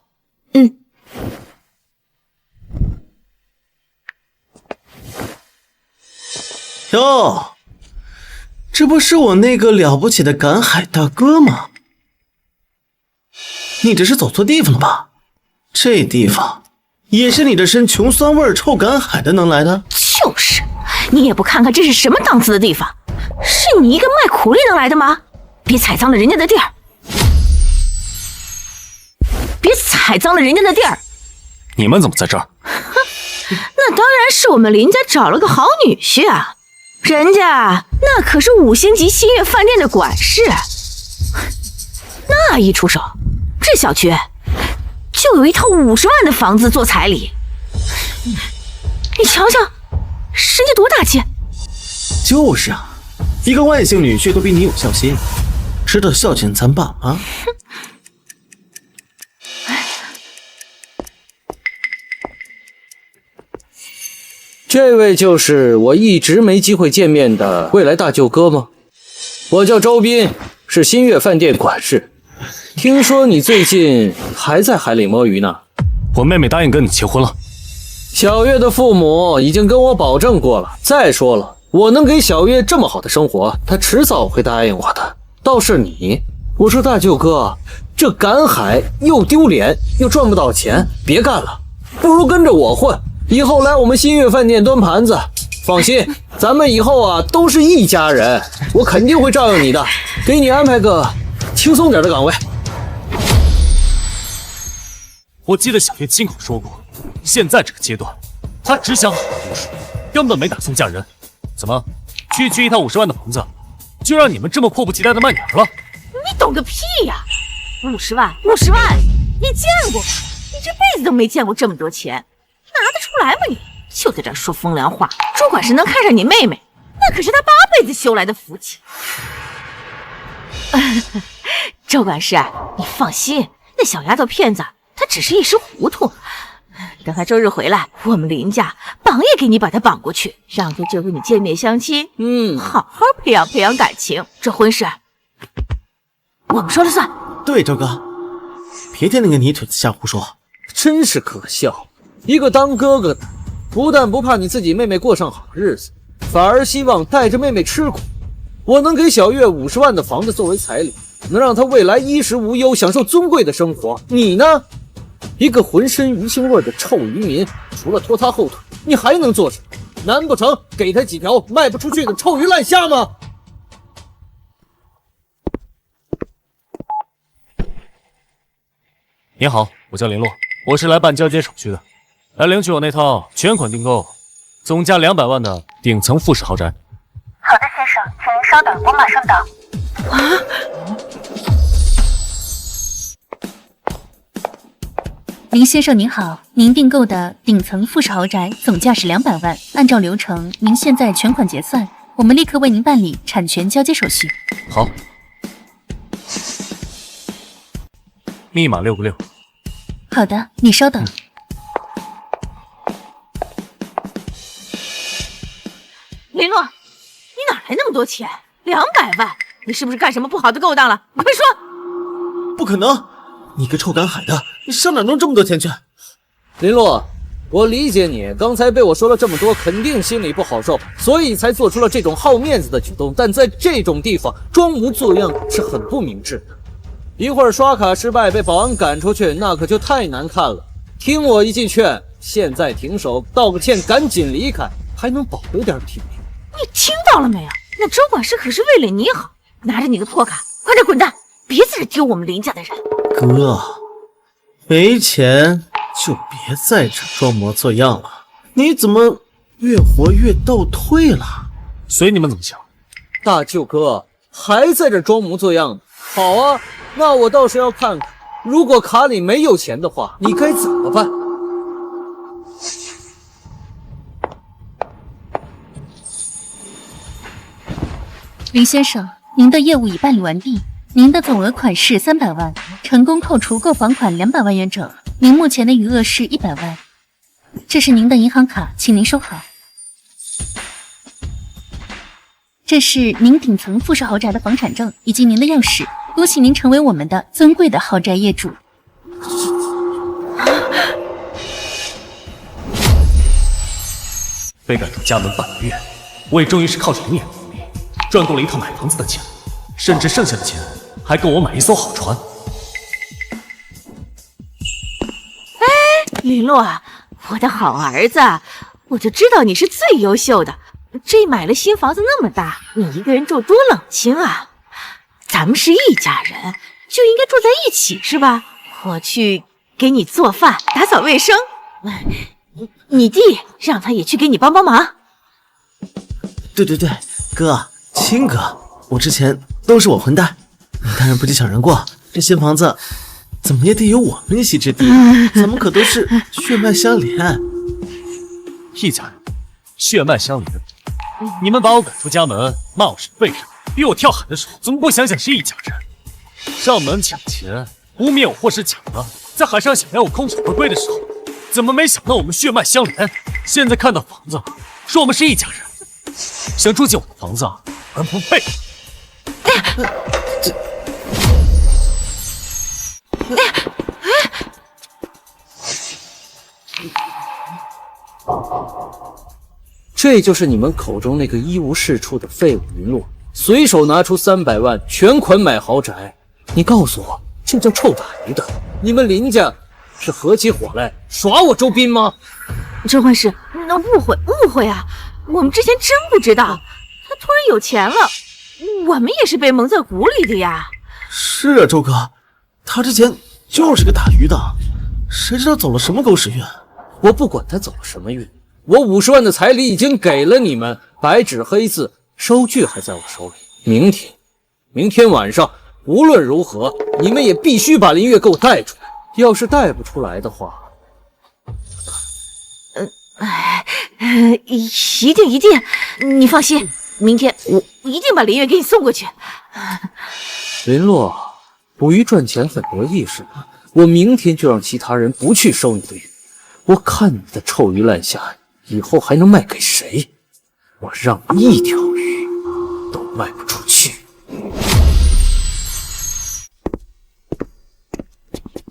哟，这不是我那个了不起的赶海大哥吗？你这是走错地方了吧？这地方也是你这身穷酸味臭赶海的能来的？
就是，你也不看看这是什么档次的地方，是你一个卖苦力能来的吗？别踩脏了人家的地儿！别踩脏了人家的地儿！
你们怎么在这儿？
那当然是我们林家找了个好女婿啊！人家那可是5星级新月饭店的管事，那一出手，这小区就有一套50万的房子做彩礼。你瞧瞧，人家多大气！
就是啊，一个外姓女婿都比你有孝心，值得孝敬咱爸妈。
这位就是我一直没机会见面的未来大舅哥吗？我叫周斌，是新月饭店管事。听说你最近还在海里摸鱼呢？
我妹妹答应跟你结婚了。
小月的父母已经跟我保证过了。再说了，我能给小月这么好的生活，她迟早会答应我的。倒是你，我说大舅哥，这赶海又丢脸又赚不到钱，别干了，不如跟着我混。以后来我们新月饭店端盘子，放心，咱们以后啊都是一家人，我肯定会照应你的，给你安排个轻松点的岗位。
我记得小月亲口说过，现在这个阶段，她只想好好读书，根本没打算嫁人。怎么，区一套50万的房子，就让你们这么迫不及待的卖女儿了？
你懂个屁呀！50万，50万，你见过吗？你这辈子都没见过这么多钱。拿得出来吗你？就在这说风凉话。周管事能看上你妹妹，那可是他8辈子修来的福气。周管事，你放心，那小丫头片子，她只是一时糊涂。等她周日回来，我们林家绑也给你把她绑过去，让她就跟你见面相亲。好好培养感情。这婚事我们说了算。
对，周哥，别听那个泥腿子瞎胡说，
真是可笑。一个当哥哥的，不但不怕你自己妹妹过上好日子，反而希望带着妹妹吃苦。我能给小月50万的房子作为彩礼，能让她未来衣食无忧，享受尊贵的生活。你呢，一个浑身鱼腥味的臭渔民，除了拖她后腿，你还能做什么？难不成给她几条卖不出去的臭鱼烂虾吗？
你好，我叫林洛，我是来办交接手续的。来领取我那套全款订购，总价200万的顶层复式豪宅。
好的，先生，请您稍等，我马上到。
林先生您好，您订购的顶层复式豪宅总价是200万，按照流程，您现在全款结算，我们立刻为您办理产权交接手续。
好，密码6个6。
好的，你稍等。
林洛，你哪来那么多钱？200万，你是不是干什么不好的勾当了？你快说！
不可能，你个臭赶海的，你上哪弄这么多钱去？
林洛，我理解你刚才被我说了这么多，肯定心里不好受，所以才做出了这种好面子的举动。但在这种地方装模作样是很不明智的。一会儿刷卡失败被保安赶出去，那可就太难看了。听我一句劝，现在停手，道个歉，赶紧离开，还能保留点体面。
你听到了没有？那周管事可是为了你好，拿着你的破卡，快点滚蛋，别在这丢我们林家的人。
哥，没钱就别在这装模作样了。你怎么越活越倒退了？
随你们怎么想。
大舅哥还在这装模作样呢。好啊，那我倒是要看看，如果卡里没有钱的话，你该怎么办？
林先生，您的业务已办理完毕，您的总额款是300万，成功扣除购房款200万元整，您目前的余额是100万。这是您的银行卡，请您收好。这是您顶层复式豪宅的房产证以及您的钥匙，恭喜您成为我们的尊贵的豪宅业主。
被赶出家门半个月，我也终于是靠着灵眼福利赚够了一套买房子的钱，甚至剩下的钱还够我买一艘好船。
林洛啊，我的好儿子，我就知道你是最优秀的，这买了新房子那么大，你一个人住多冷清啊！咱们是一家人，就应该住在一起，是吧？我去给你做饭、打扫卫生，你弟让他也去给你帮帮忙。
对，哥，亲哥，我之前都是我混蛋，大人不计小人过，这新房子怎么也得有我们一席之地，咱们可都是血脉相连，
一家人，血脉相连。你们把我赶出家门，骂我是废人，逼我跳海的时候，怎么不想想是一家人？上门抢钱，污蔑我或是假的，在海上想要我空手而归的时候，怎么没想到我们血脉相连？现在看到房子，说我们是一家人，想住进我的房子，而不配。
这就是你们口中那个一无是处的废物林洛，随手拿出300万全款买豪宅。你告诉我，这叫臭打鱼的？你们林家是合起伙来耍我周斌吗？
甄嬛氏，那误会啊！我们之前真不知道，他突然有钱了，我们也是被蒙在鼓里的呀。
是啊，周哥，他之前就是个打鱼的，谁知道走了什么狗屎运？
我不管他走了什么运，我50万的彩礼已经给了你们，白纸黑字，收据还在我手里。明天晚上，无论如何，你们也必须把林月给我带出来。要是带不出来的话，
一定，你放心，明天我一定把林月给你送过去。
林洛，捕鱼赚钱很得意是吗？我明天就让其他人不去收你的鱼，我看你的臭鱼烂虾以后还能卖给谁？我让你一条鱼都卖不出去。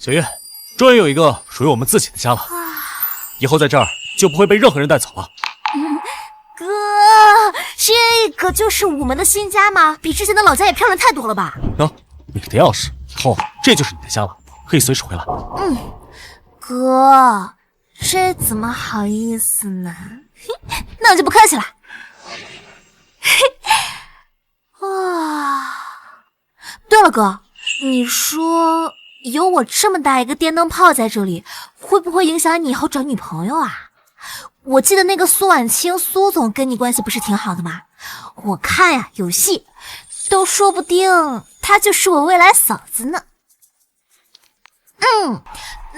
小月，终于有一个属于我们自己的家了，以后在这儿就不会被任何人带走了。
哥，这个就是我们的新家吗？比之前的老家也漂亮太多了吧？
你的钥匙，以后这就是你的家了，可以随时回来。
哥，这怎么好意思呢？那我就不客气了。对了，哥，你说有我这么大一个电灯泡在这里，会不会影响你以后找女朋友啊？我记得那个苏婉清苏总跟你关系不是挺好的吗？我看呀，有戏，都说不定她就是我未来嫂子呢。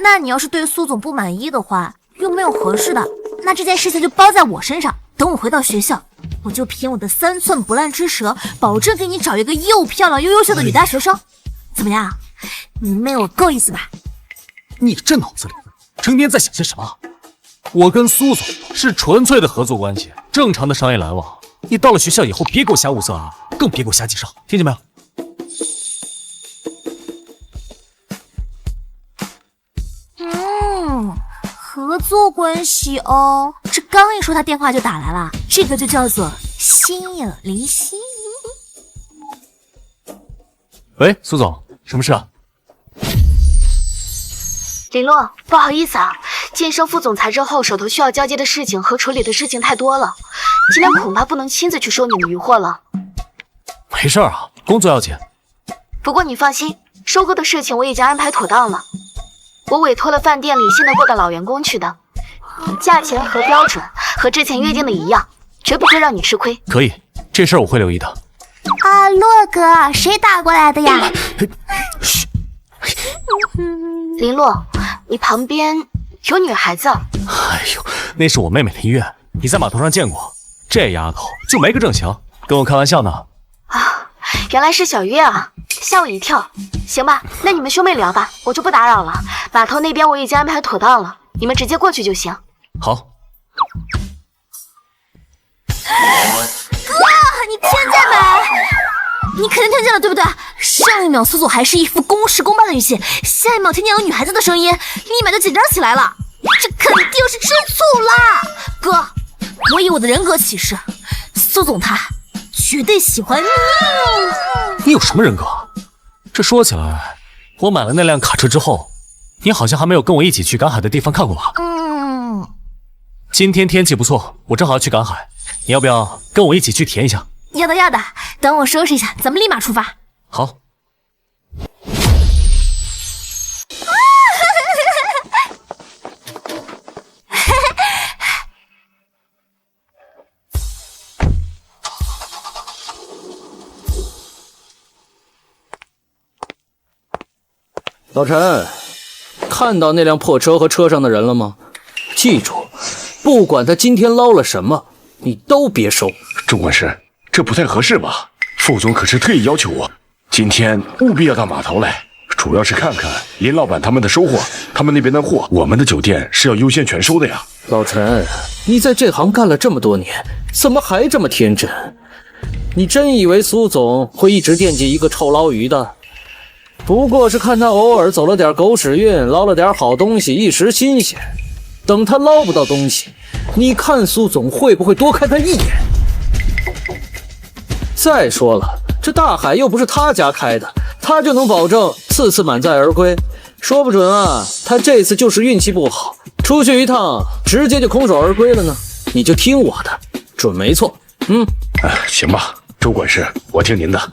那你要是对苏总不满意的话，又没有合适的，那这件事情就包在我身上。等我回到学校，我就凭我的3寸不烂之舌，保证给你找一个又漂亮又优秀的女大学生。怎么样？你妹我够意思吧？
你这脑子里成天在想些什么？我跟苏总是纯粹的合作关系，正常的商业来往。你到了学校以后，别给我瞎物色啊，更别给我瞎介绍，听见没有？
合作关系哦。这刚一说，他电话就打来了，这个就叫做心有灵犀。
喂，苏总，什么事啊？
林洛，不好意思啊，晋升副总裁之后，手头需要交接的事情和处理的事情太多了，今天恐怕不能亲自去收你的渔获了。
没事啊，工作要紧。
不过你放心，收购的事情我已经安排妥当了，我委托了饭店里信得过的老员工去的，价钱和标准和之前约定的一样，绝不会让你吃亏。
可以，这事儿我会留意的。
啊，洛哥，谁打过来的呀？
嘘。
林洛，你旁边有女孩子。
哎呦，那是我妹妹林月，你在码头上见过？这丫头就没个正形，跟我开玩笑呢。
啊，原来是小月啊，吓我一跳。行吧，那你们兄妹聊吧，我就不打扰了。码头那边我已经安排妥当了，你们直接过去就行。
好。
哥，你听见没？你肯定听见了，对不对？上一秒苏总还是一副公事公办的语气，下一秒听见有女孩子的声音，立马就紧张起来了。这肯定是吃醋啦！哥，我以我的人格起誓，苏总他绝对喜欢你。
你有什么人格？这说起来，我买了那辆卡车之后，你好像还没有跟我一起去赶海的地方看过吧？
嗯。
今天天气不错，我正好要去赶海，你要不要跟我一起去填一下？
要的要的，等我收拾一下，咱们立马出发。
好。
老陈，看到那辆破车和车上的人了吗？记住，不管他今天捞了什么，你都别收。
钟管事，这不太合适吧？副总可是特意要求我，今天务必要到码头来，主要是看看林老板他们的收获，他们那边的货，我们的酒店是要优先全收的呀。
老陈，你在这行干了这么多年，怎么还这么天真？你真以为苏总会一直惦记一个臭捞鱼的？不过是看他偶尔走了点狗屎运，捞了点好东西，一时新鲜。等他捞不到东西，你看苏总会不会多看他一眼？再说了，这大海又不是他家开的，他就能保证次次满载而归？说不准啊，他这次就是运气不好，出去一趟直接就空手而归了呢。你就听我的，准没错。
行吧，周管事，我听您的。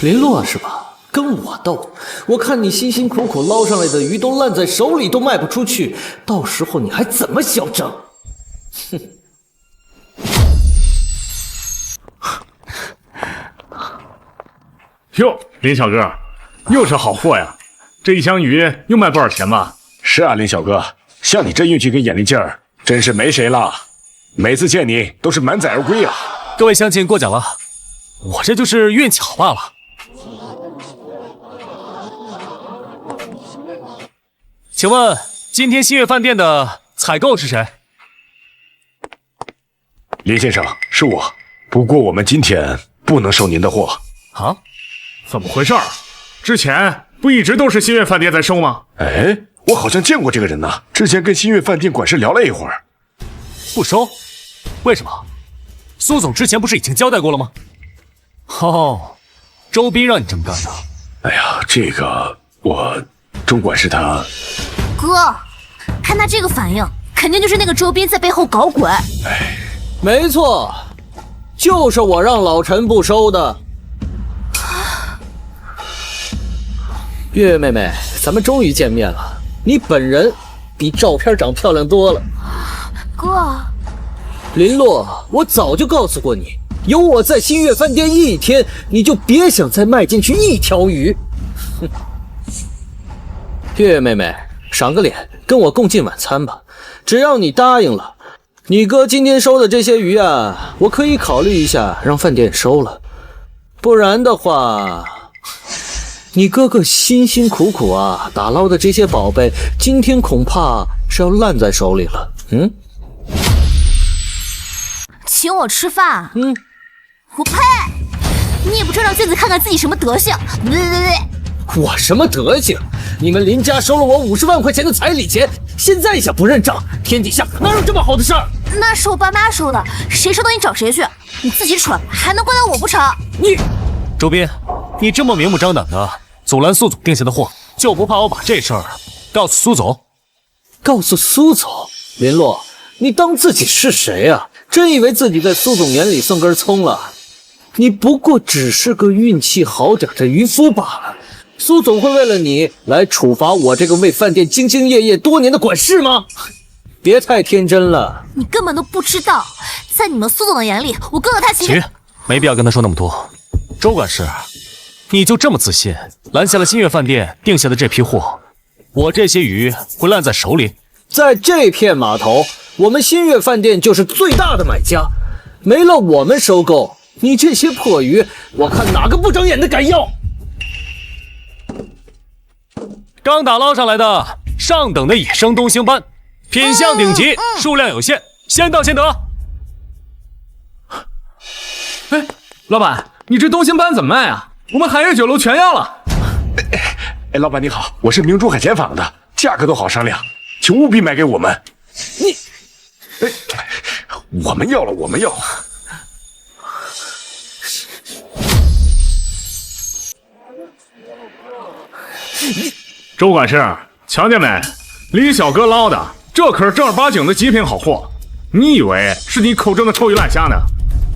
林洛是吧？跟我斗，我看你辛辛苦苦捞上来的鱼都烂在手里，都卖不出去，到时候你还怎么嚣张？哼！
哟，林小哥，又是好货呀！这一箱鱼又卖不少钱吧？
是啊，林小哥，像你这运气跟眼力劲儿，真是没谁了。每次见你都是满载而归啊！
各位乡亲过奖了，我这就是运气好罢了。请问今天新月饭店的采购是谁？
林先生，是我。不过我们今天不能收您的货。
啊？怎么回事？之前不一直都是新月饭店在收吗？
哎，我好像见过这个人呢。之前跟新月饭店管事聊了一会儿。
不收？为什么？苏总之前不是已经交代过了吗？哦，周斌让你这么干的。
哎呀，这个钟管事他……
哥，看他这个反应，肯定就是那个周斌在背后搞鬼。
哎，
没错，就是我让老陈不收的。月月妹妹，咱们终于见面了。你本人比照片长漂亮多了。
哥，
林洛，我早就告诉过你，有我在新月饭店一天，你就别想再卖进去一条鱼。哼！月月妹妹，赏个脸，跟我共进晚餐吧。只要你答应了，你哥今天收的这些鱼啊，我可以考虑一下让饭店收了。不然的话，你哥哥辛辛苦苦啊打捞的这些宝贝，今天恐怕是要烂在手里了。
请我吃饭？我呸！你也不知道让俊子看看自己什么德行。
我什么德行？你们林家收了我50万块钱的彩礼钱，现在想不认账，天底下哪有这么好的事儿？
那是我爸妈收的，谁收的你找谁去？你自己蠢，还能怪到我不成？
你，
周斌，你这么明目张胆的阻拦苏总定下的货，就不怕我把这事儿告诉苏总？
告诉苏总？林洛，你当自己是谁啊？真以为自己在苏总眼里算根葱了？你不过只是个运气好点的渔夫罢了。苏总会为了你来处罚我这个为饭店兢兢业业多年的管事吗？别太天真了。
你根本都不知道，在你们苏总的眼里，我哥哥他其实……
没必要跟他说那么多。周管事，你就这么自信，拦下了新月饭店定下的这批货，我这些鱼会烂在手里？
在这片码头，我们新月饭店就是最大的买家，没了我们收购，你这些破鱼，我看哪个不长眼的敢要？
刚打捞上来的上等的野生东星斑，品相顶级，数量有限，先到先得。
哎，老板，你这东星斑怎么卖啊？我们海悦酒楼全要了。
哎，老板你好，我是明珠海鲜坊的，价格都好商量，请务必买给我们。
你，
哎，我们要了，我们要。
周管事，瞧见没？李小哥捞的，这可是正儿八经的极品好货。你以为是你口中的臭鱼烂虾呢？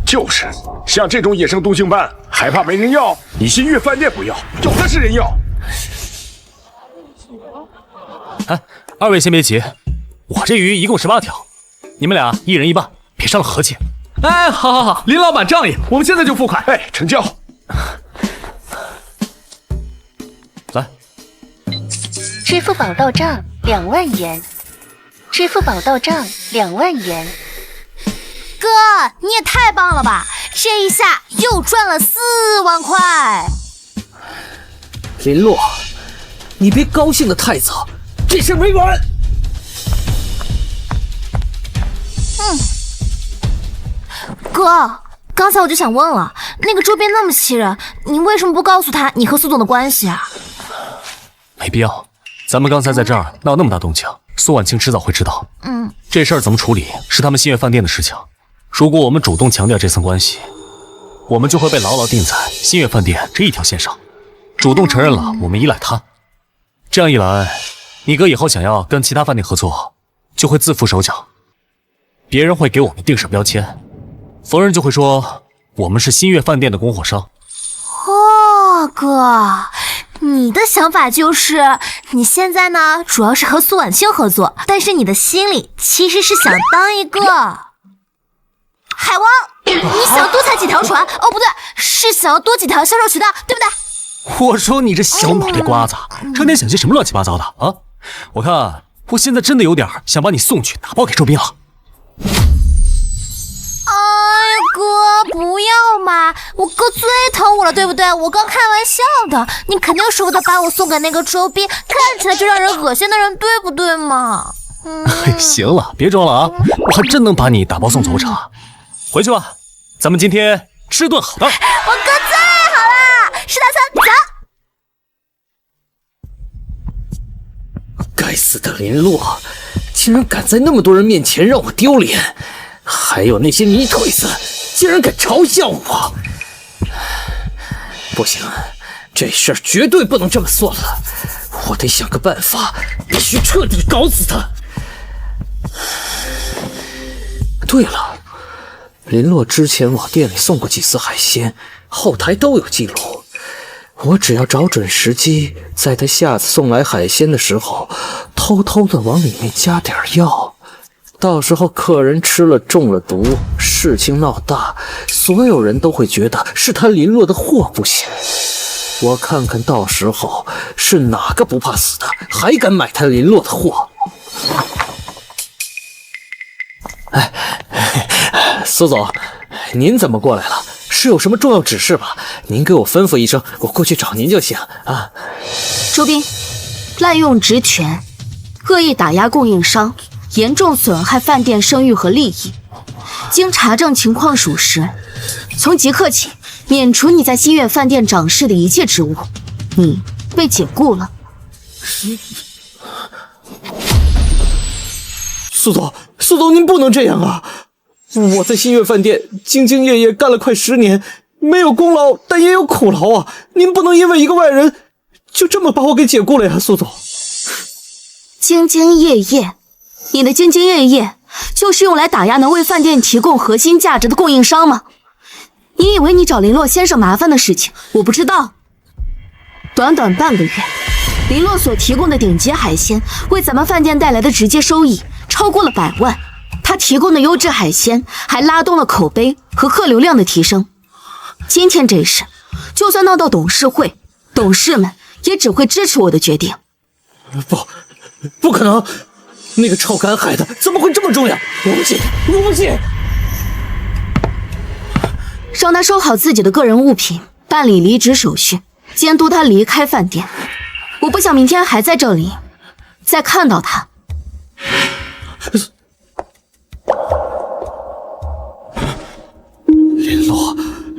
就是，像这种野生东星斑，还怕没人要？你新月饭店不要，有的是人要。
哎，二位先别急，我这鱼一共18条，你们俩一人一半，别伤了和气。
哎，好，林老板仗义，我们现在就付款。
哎，成交。
来，
支付宝到账2万元，支付宝到账2万元。
哥，你也太棒了吧！这一下又赚了4万块。
林洛，你别高兴得太早，这事没完。
哥，刚才我就想问了，那个周边那么气人，你为什么不告诉他你和苏总的关系啊？
没必要，咱们刚才在这儿闹那么大动静，苏婉清迟早会知道。这事儿怎么处理是他们新月饭店的事情。如果我们主动强调这层关系，我们就会被牢牢钉在新月饭店这一条线上，主动承认了我们依赖他。这样一来，你哥以后想要跟其他饭店合作，就会自负手脚，别人会给我们钉上标签，逢人就会说我们是新月饭店的供货商。
哦，哥，你的想法就是你现在呢主要是和苏婉清合作，但是你的心里其实是想当一个海王，你想多踩几条船？哦，不对，是想要多几条销售渠道，对不对？
我说你这小脑袋瓜子，成天想些什么乱七八糟的啊！我看我现在真的有点想把你送去打包给周斌了。
哎呀，哥，不要嘛！我哥最疼我了，对不对？我刚开玩笑的，你肯定舍不得把我送给那个周斌，看起来就让人恶心的人，对不对嘛？
行了，别装了啊！我还真能把你打包送走场。回去吧，咱们今天吃顿好的。我
哥最好了，吃大餐，
走！该死的林洛，竟然敢在那么多人面前让我丢脸！还有那些泥腿子，竟然敢嘲笑我！不行，这事儿绝对不能这么算了，我得想个办法，必须彻底搞死他。对了，林洛之前往店里送过几次海鲜，后台都有记录。我只要找准时机，在他下次送来海鲜的时候，偷偷的往里面加点药。到时候客人吃了中了毒，事情闹大，所有人都会觉得是他林洛的祸不行。我看看到时候是哪个不怕死的还敢买他林洛的货。苏总，您怎么过来了？是有什么重要指示吧？您给我吩咐一声，我过去找您就行啊。
周斌，滥用职权，恶意打压供应商，严重损害饭店声誉和利益。经查证情况属实，从即刻起免除你在新月饭店掌事的一切职务，你被解雇了。
苏总，您不能这样啊！我在新月饭店兢兢业业干了快10年，没有功劳，但也有苦劳啊！您不能因为一个外人就这么把我给解雇了呀，苏总。
兢兢业业，你的兢兢业业就是用来打压能为饭店提供核心价值的供应商吗？你以为你找林洛先生麻烦的事情我不知道？短短半个月，林洛所提供的顶级海鲜为咱们饭店带来的直接收益超过了100万。他提供的优质海鲜还拉动了口碑和客流量的提升。今天这事，就算闹到董事会，董事们也只会支持我的决定。
不可能！那个臭赶海的怎么会这么重要？我不信！
让他收好自己的个人物品，办理离职手续，监督他离开饭店。我不想明天还在这里再看到他。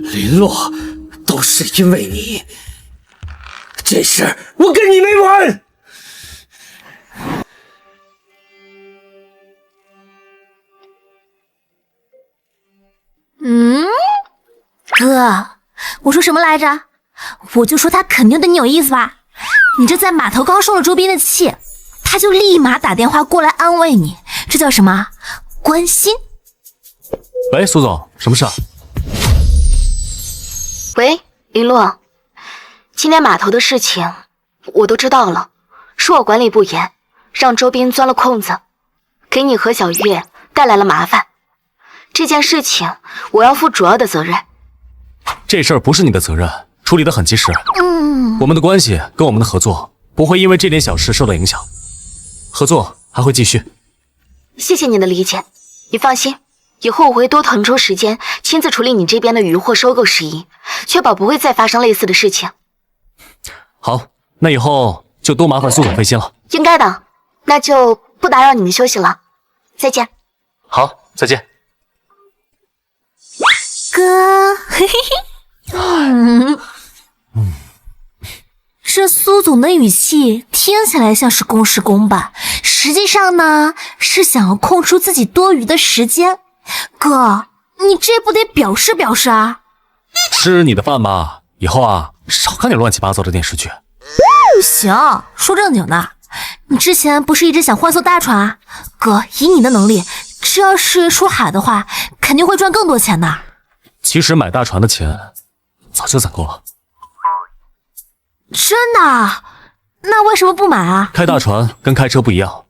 林洛，都是因为你，这事我跟你没完！
哥，我说什么来着？我就说他肯定对你有意思吧？你这在码头刚受了周斌的气，他就立马打电话过来安慰你，这叫什么？关心。
喂，苏总，什么事啊？
喂，林洛，今天码头的事情我都知道了，是我管理不严，让周斌钻了空子，给你和小月带来了麻烦。这件事情我要负主要的责任。
这事儿不是你的责任，处理得很及时。我们的关系跟我们的合作不会因为这点小事受到影响，合作还会继续。
谢谢你的理解，你放心，以后我会多腾出时间亲自处理你这边的渔获收购事宜，确保不会再发生类似的事情。
好，那以后就多麻烦苏总费心了。
应该的，那就不打扰你们休息了，再见。
好，再见。
哥，嘿嘿嘿，这苏总的语气听起来像是公事公办，实际上呢是想要空出自己多余的时间。哥，你这不得表示表示啊？
吃你的饭吧，以后啊少看点乱七八糟的电视剧。
行，说正经的，你之前不是一直想换艘大船啊？哥，以你的能力，只要是出海的话，肯定会赚更多钱的。
其实买大船的钱早就攒够了。
真的？那为什么不买啊？
开大船跟开车不一样，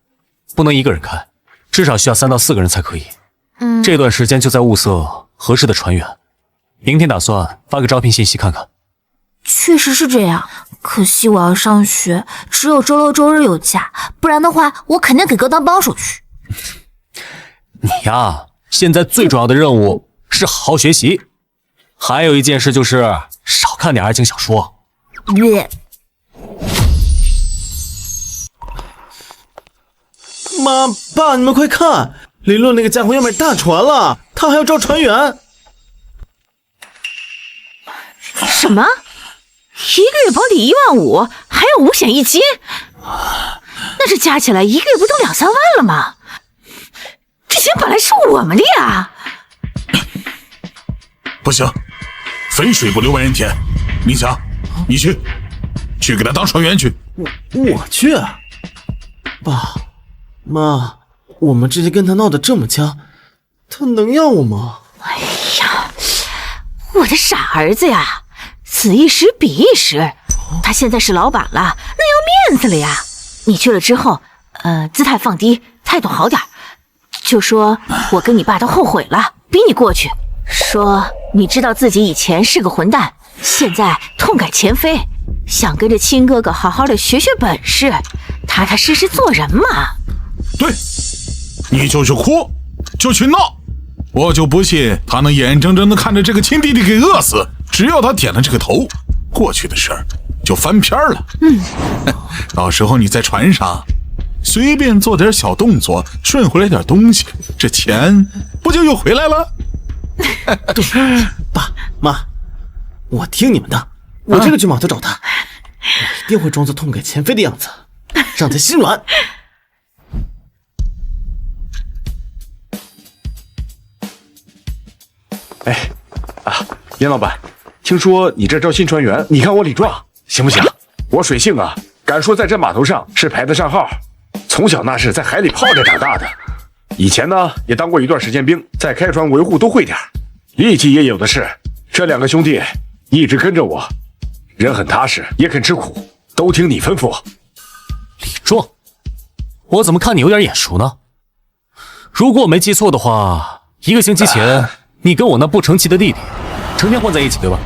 不能一个人开，至少需要3到4个人才可以。这段时间就在物色合适的船员，明天打算发个招聘信息看看。
确实是这样，可惜我要上学，只有周六周日有假，不然的话我肯定给哥当帮手去。
你呀，现在最重要的任务是好好学习，还有一件事就是少看点爱情小说。
妈爸，你们快看，林洛那个家伙要买大船了，他还要招船员。
什么？一个月保底15000，还有5险1金，那这加起来一个月不都2、3万了吗？这钱本来是我们的呀！
不行，肥水不流外人田。林强，你去给他当船员去。
我去？爸妈，我们之前跟他闹得这么僵，他能要我吗？
哎呀，我的傻儿子呀！此一时彼一时，他现在是老板了，那要面子了呀。你去了之后，姿态放低，态度好点，就说我跟你爸都后悔了，逼你过去，说你知道自己以前是个混蛋，现在痛改前非，想跟着亲哥哥好好的学学本事，踏踏实实做人嘛。
对，你就去哭，就去闹，我就不信他能眼睁睁的看着这个亲弟弟给饿死。只要他点了这个头，过去的事儿就翻篇了。到时候你在船上随便做点小动作，顺回来点东西，这钱不就又回来了？
对，爸妈，我听你们的，我这个去码头找他，我一定会装作痛改前非的样子，让他心软。
哎，林老板，听说你这招新船员，你看我李壮行不行？我水性啊，敢说在这码头上是排得上号。从小那是在海里泡着长大的，以前呢也当过一段时间兵，在开船维护都会点，力气也有的是。这2个兄弟一直跟着我，人很踏实，也肯吃苦，都听你吩咐。
李壮，我怎么看你有点眼熟呢？如果我没记错的话，1个星期前你跟我那不成器的弟弟成天混在一起，对吧？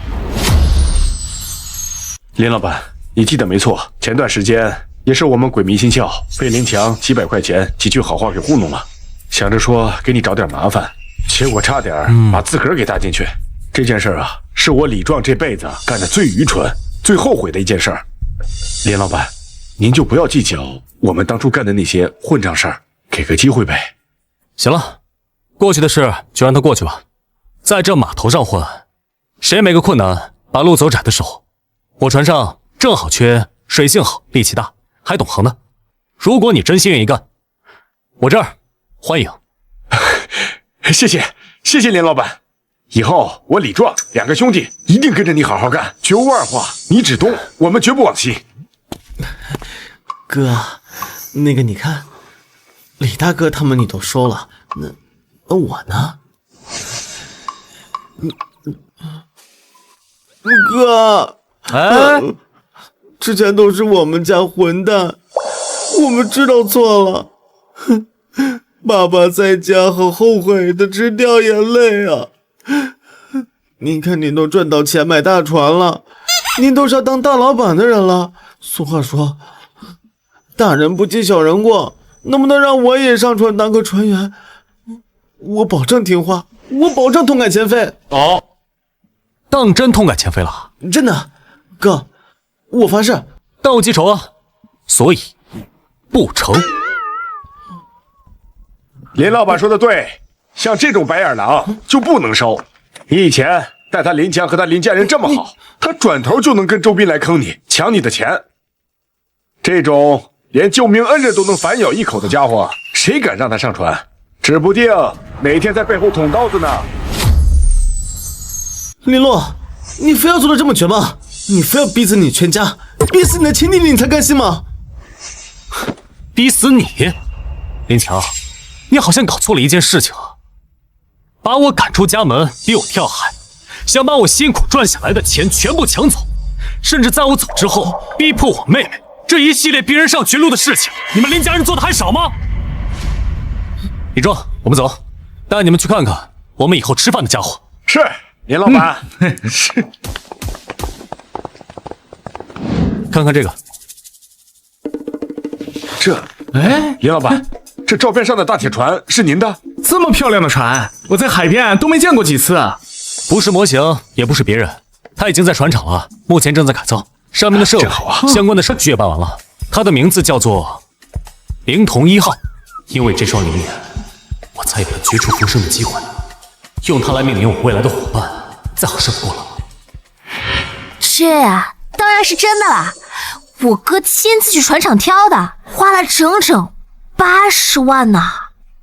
林老板，你记得没错，前段时间也是我们鬼迷心窍，被林强几百块钱几句好话给糊弄了，想着说给你找点麻烦，结果差点把自个儿给搭进去。这件事啊，是我李壮这辈子干的最愚蠢、最后悔的一件事儿。林老板，您就不要计较我们当初干的那些混账事儿，给个机会呗。
行了，过去的事就让它过去吧。在这码头上混，谁没个困难把路走窄的时候？我船上正好缺水性好、力气大还懂行的。如果你真心愿意干，我这儿欢迎。
谢谢林老板，以后我李壮2个兄弟一定跟着你好好干，绝无二话。你指东，我们绝不往西。
哥，那个你看，李大哥他们你都收了，那我呢？哥，
哎，
之前都是我们家混蛋，我们知道错了。爸爸在家很后悔的直掉眼泪啊！您看您都赚到钱买大船了，您都是要当大老板的人了。俗话说，大人不计小人过，能不能让我也上船当个船员？我保证听话，我保证痛改前非。
哦，当真痛改前非了？
真的，哥，我发誓。
但我记仇啊，所以不成。
林老板说的对，像这种白眼狼就不能收。你以前待他林强和他林家人这么好，他转头就能跟周斌来坑你，抢你的钱。这种连救命恩人都能反咬一口的家伙，谁敢让他上船？指不定哪天在背后捅刀子呢。
林洛，你非要做的这么绝吗？你非要逼死你全家，逼死你的亲弟弟，你才甘心吗？
逼死你，林强，你好像搞错了一件事情啊！把我赶出家门，逼我跳海，想把我辛苦赚下来的钱全部抢走，甚至在我走之后逼迫我妹妹，这一系列逼人上绝路的事情，你们林家人做的还少吗？李壮，我们走，带你们去看看我们以后吃饭的家伙。
是，林老板。是。
看看这个。
林老板，这照片上的大铁船是您的？
这么漂亮的船，我在海边都没见过几次。
不是模型，也不是别人，它已经在船厂了，目前正在改造，上面的设备、相关的手续也办完了。它的名字叫做灵童1号，因为这双灵眼，我才有了绝处逢生的机会，用它来命令我未来的伙伴，再好是不过了。
这啊，当然是真的啦！我哥亲自去船厂挑的，花了整整80万呢。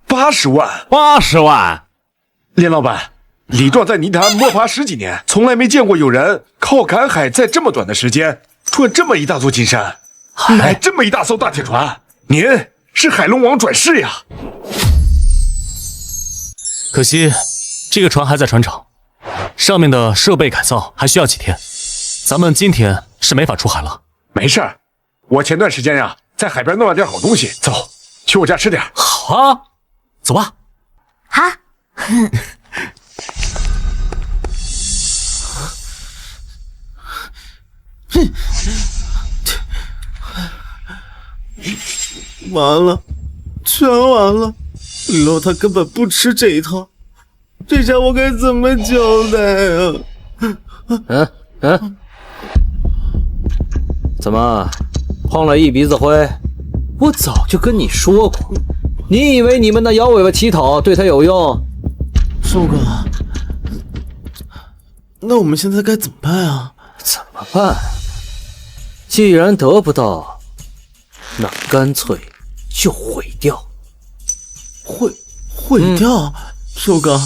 80万
！80万！
林老板，李壮在泥潭摸爬10几年，从来没见过有人靠赶海在这么短的时间赚这么一大座金山，买这么一大艘大铁船。您是海龙王转世呀！
可惜这个船还在船厂，上面的设备改造还需要几天，咱们今天是没法出海了。
没事儿，我前段时间呀，在海边弄了点好东西，走，去我家吃点。
好啊，走吧。
啊，
完了，全完了。李洛他根本不吃这一套，这下我该怎么交代啊？
怎么碰了一鼻子灰？我早就跟你说过，你以为你们那摇尾巴乞讨对他有用？
寿哥，那我们现在该怎么办啊？
怎么办？既然得不到，那干脆就毁掉。
毁掉？寿哥，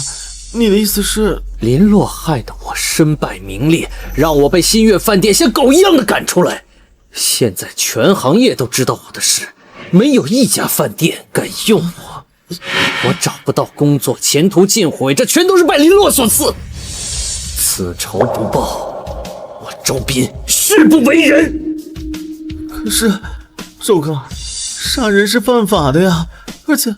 你的意思是？
林洛害得我身败名裂，让我被新月饭店像狗一样的赶出来。现在全行业都知道我的事，没有一家饭店敢用我。我找不到工作，前途尽毁，这全都是拜林洛所赐。此仇不报，我周斌誓不为人。
可是，寿哥，杀人是犯法的呀，而且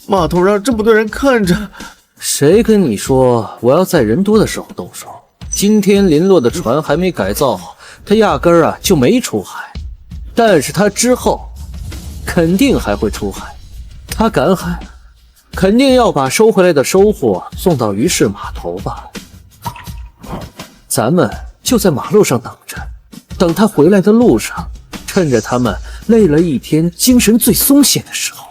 码头让这么多人看着。
谁跟你说我要在人多的时候动手？今天林洛的船还没改造好，他压根儿就没出海。但是他之后肯定还会出海。他赶海，肯定要把收回来的收获送到鱼市码头吧。咱们就在马路上等着，等他回来的路上，趁着他们累了一天，精神最松懈的时候。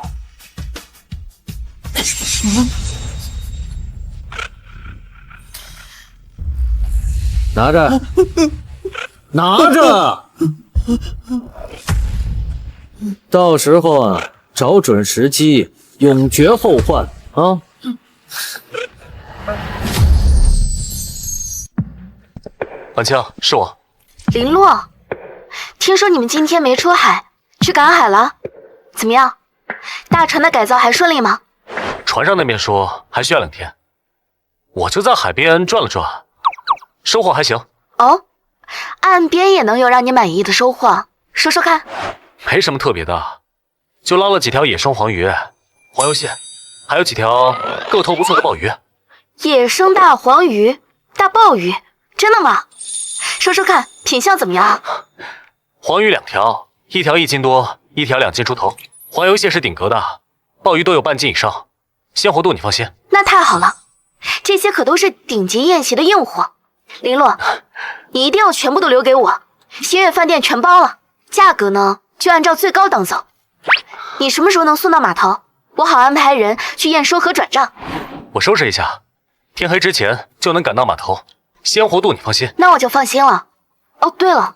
拿着，拿着，到时候啊，找准时机，永绝后患啊！
婉清，是我。
林洛，听说你们今天没出海，去赶海了，怎么样？大船的改造还顺利吗？
船上那边说还需要2天，我就在海边转了转，收获还行。
哦，岸边也能有让你满意的收获，说说看。
没什么特别的，就捞了几条野生黄鱼、黄油蟹，还有几条个头不错的鲍鱼。
野生大黄鱼、大鲍鱼，真的吗？说说看，品相怎么样？
黄鱼2条，1条1斤多，1条2斤出头。黄油蟹是顶格的，鲍鱼都有半斤以上，鲜活度你放心。
那太好了，这些可都是顶级宴席的硬货。林洛，你一定要全部都留给我，星月饭店全包了，价格呢就按照最高档走。你什么时候能送到码头？我好安排人去验收和转账。
我收拾一下，天黑之前就能赶到码头，鲜活度你放心。
那我就放心了。哦，对了，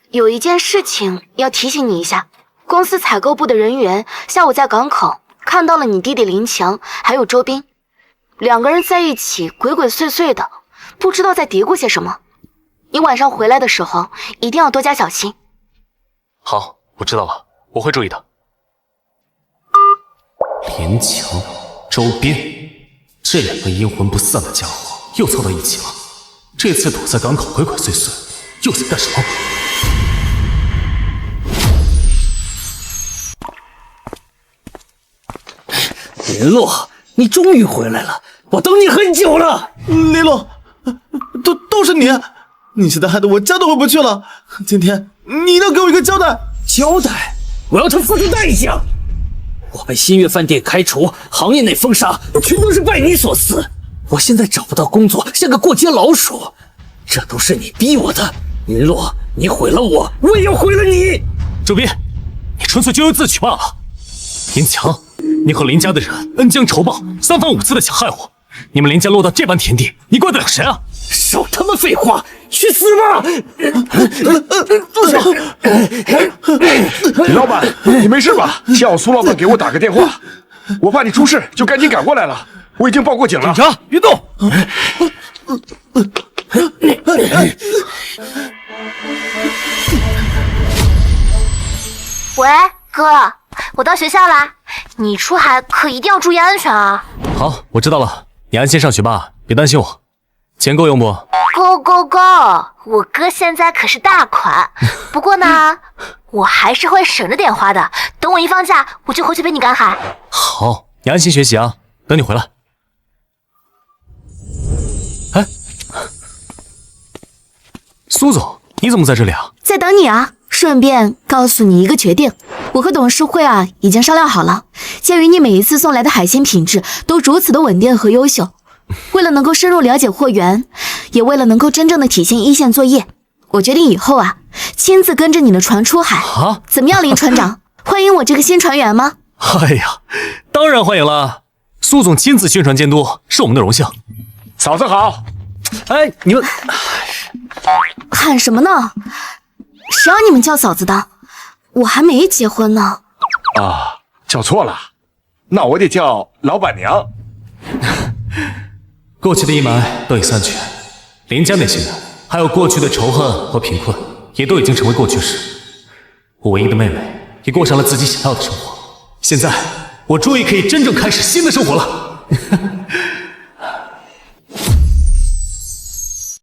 有一件事情要提醒你一下，公司采购部的人员下午在港口看到了你弟弟林强还有周斌，2个人在一起鬼鬼祟祟的，不知道在嘀咕些什么。你晚上回来的时候一定要多加小心。
好，我知道了，我会注意的。林强、周斌，这2个阴魂不散的家伙又凑到一起了。这次躲在港口鬼鬼祟祟，又在干什么？
林洛，你终于回来了，我等你很久了。
林洛，都是你，你现在害得我家都回不去了。今天你一定要给我一个交代。
交代？我要他付出代价。我被新月饭店开除，行业内封杀，全都是拜你所赐。我现在找不到工作，像个过街老鼠，这都是你逼我的。林洛，你毁了我，我也要毁了你。
周斌，你纯粹咎由自取罢了。林强，你和林家的人恩将仇报，三番五次的想害我，你们林家落到这般田地，你怪得了谁啊？
少他妈废话，去死吧！
李老板，你没事吧？幸好苏老板给我打个电话，我怕你出事，就赶紧赶过来了。我已经报过警了。
警察，别动！
喂，哥，我到学校啦，你出海可一定要注意安全啊。
好，我知道了，你安心上学吧，别担心我。钱够用不？
够，我哥现在可是大款。不过呢，我还是会省着点花的。等我一放假，我就回去陪你赶海。
好，你安心学习啊，等你回来。哎，苏总，你怎么在这里啊？
在等你啊，顺便告诉你一个决定，我和董事会啊已经商量好了。鉴于你每一次送来的海鲜品质都如此的稳定和优秀，为了能够深入了解货源，也为了能够真正的体现一线作业，我决定以后啊亲自跟着你的船出海。
啊？
怎么样，林船长？欢迎我这个新船员吗？
哎呀，当然欢迎了。苏总亲自宣传监督，是我们的荣幸。
嫂子好。
哎，你们
喊什么呢？谁让你们叫嫂子的？我还没结婚呢。
啊，叫错了，那我得叫老板娘。
过去的阴霾都已散去，林家那些人，还有过去的仇恨和贫困，也都已经成为过去式。我唯一的妹妹也过上了自己想要的生活。现在，我终于可以真正开始新的生活了。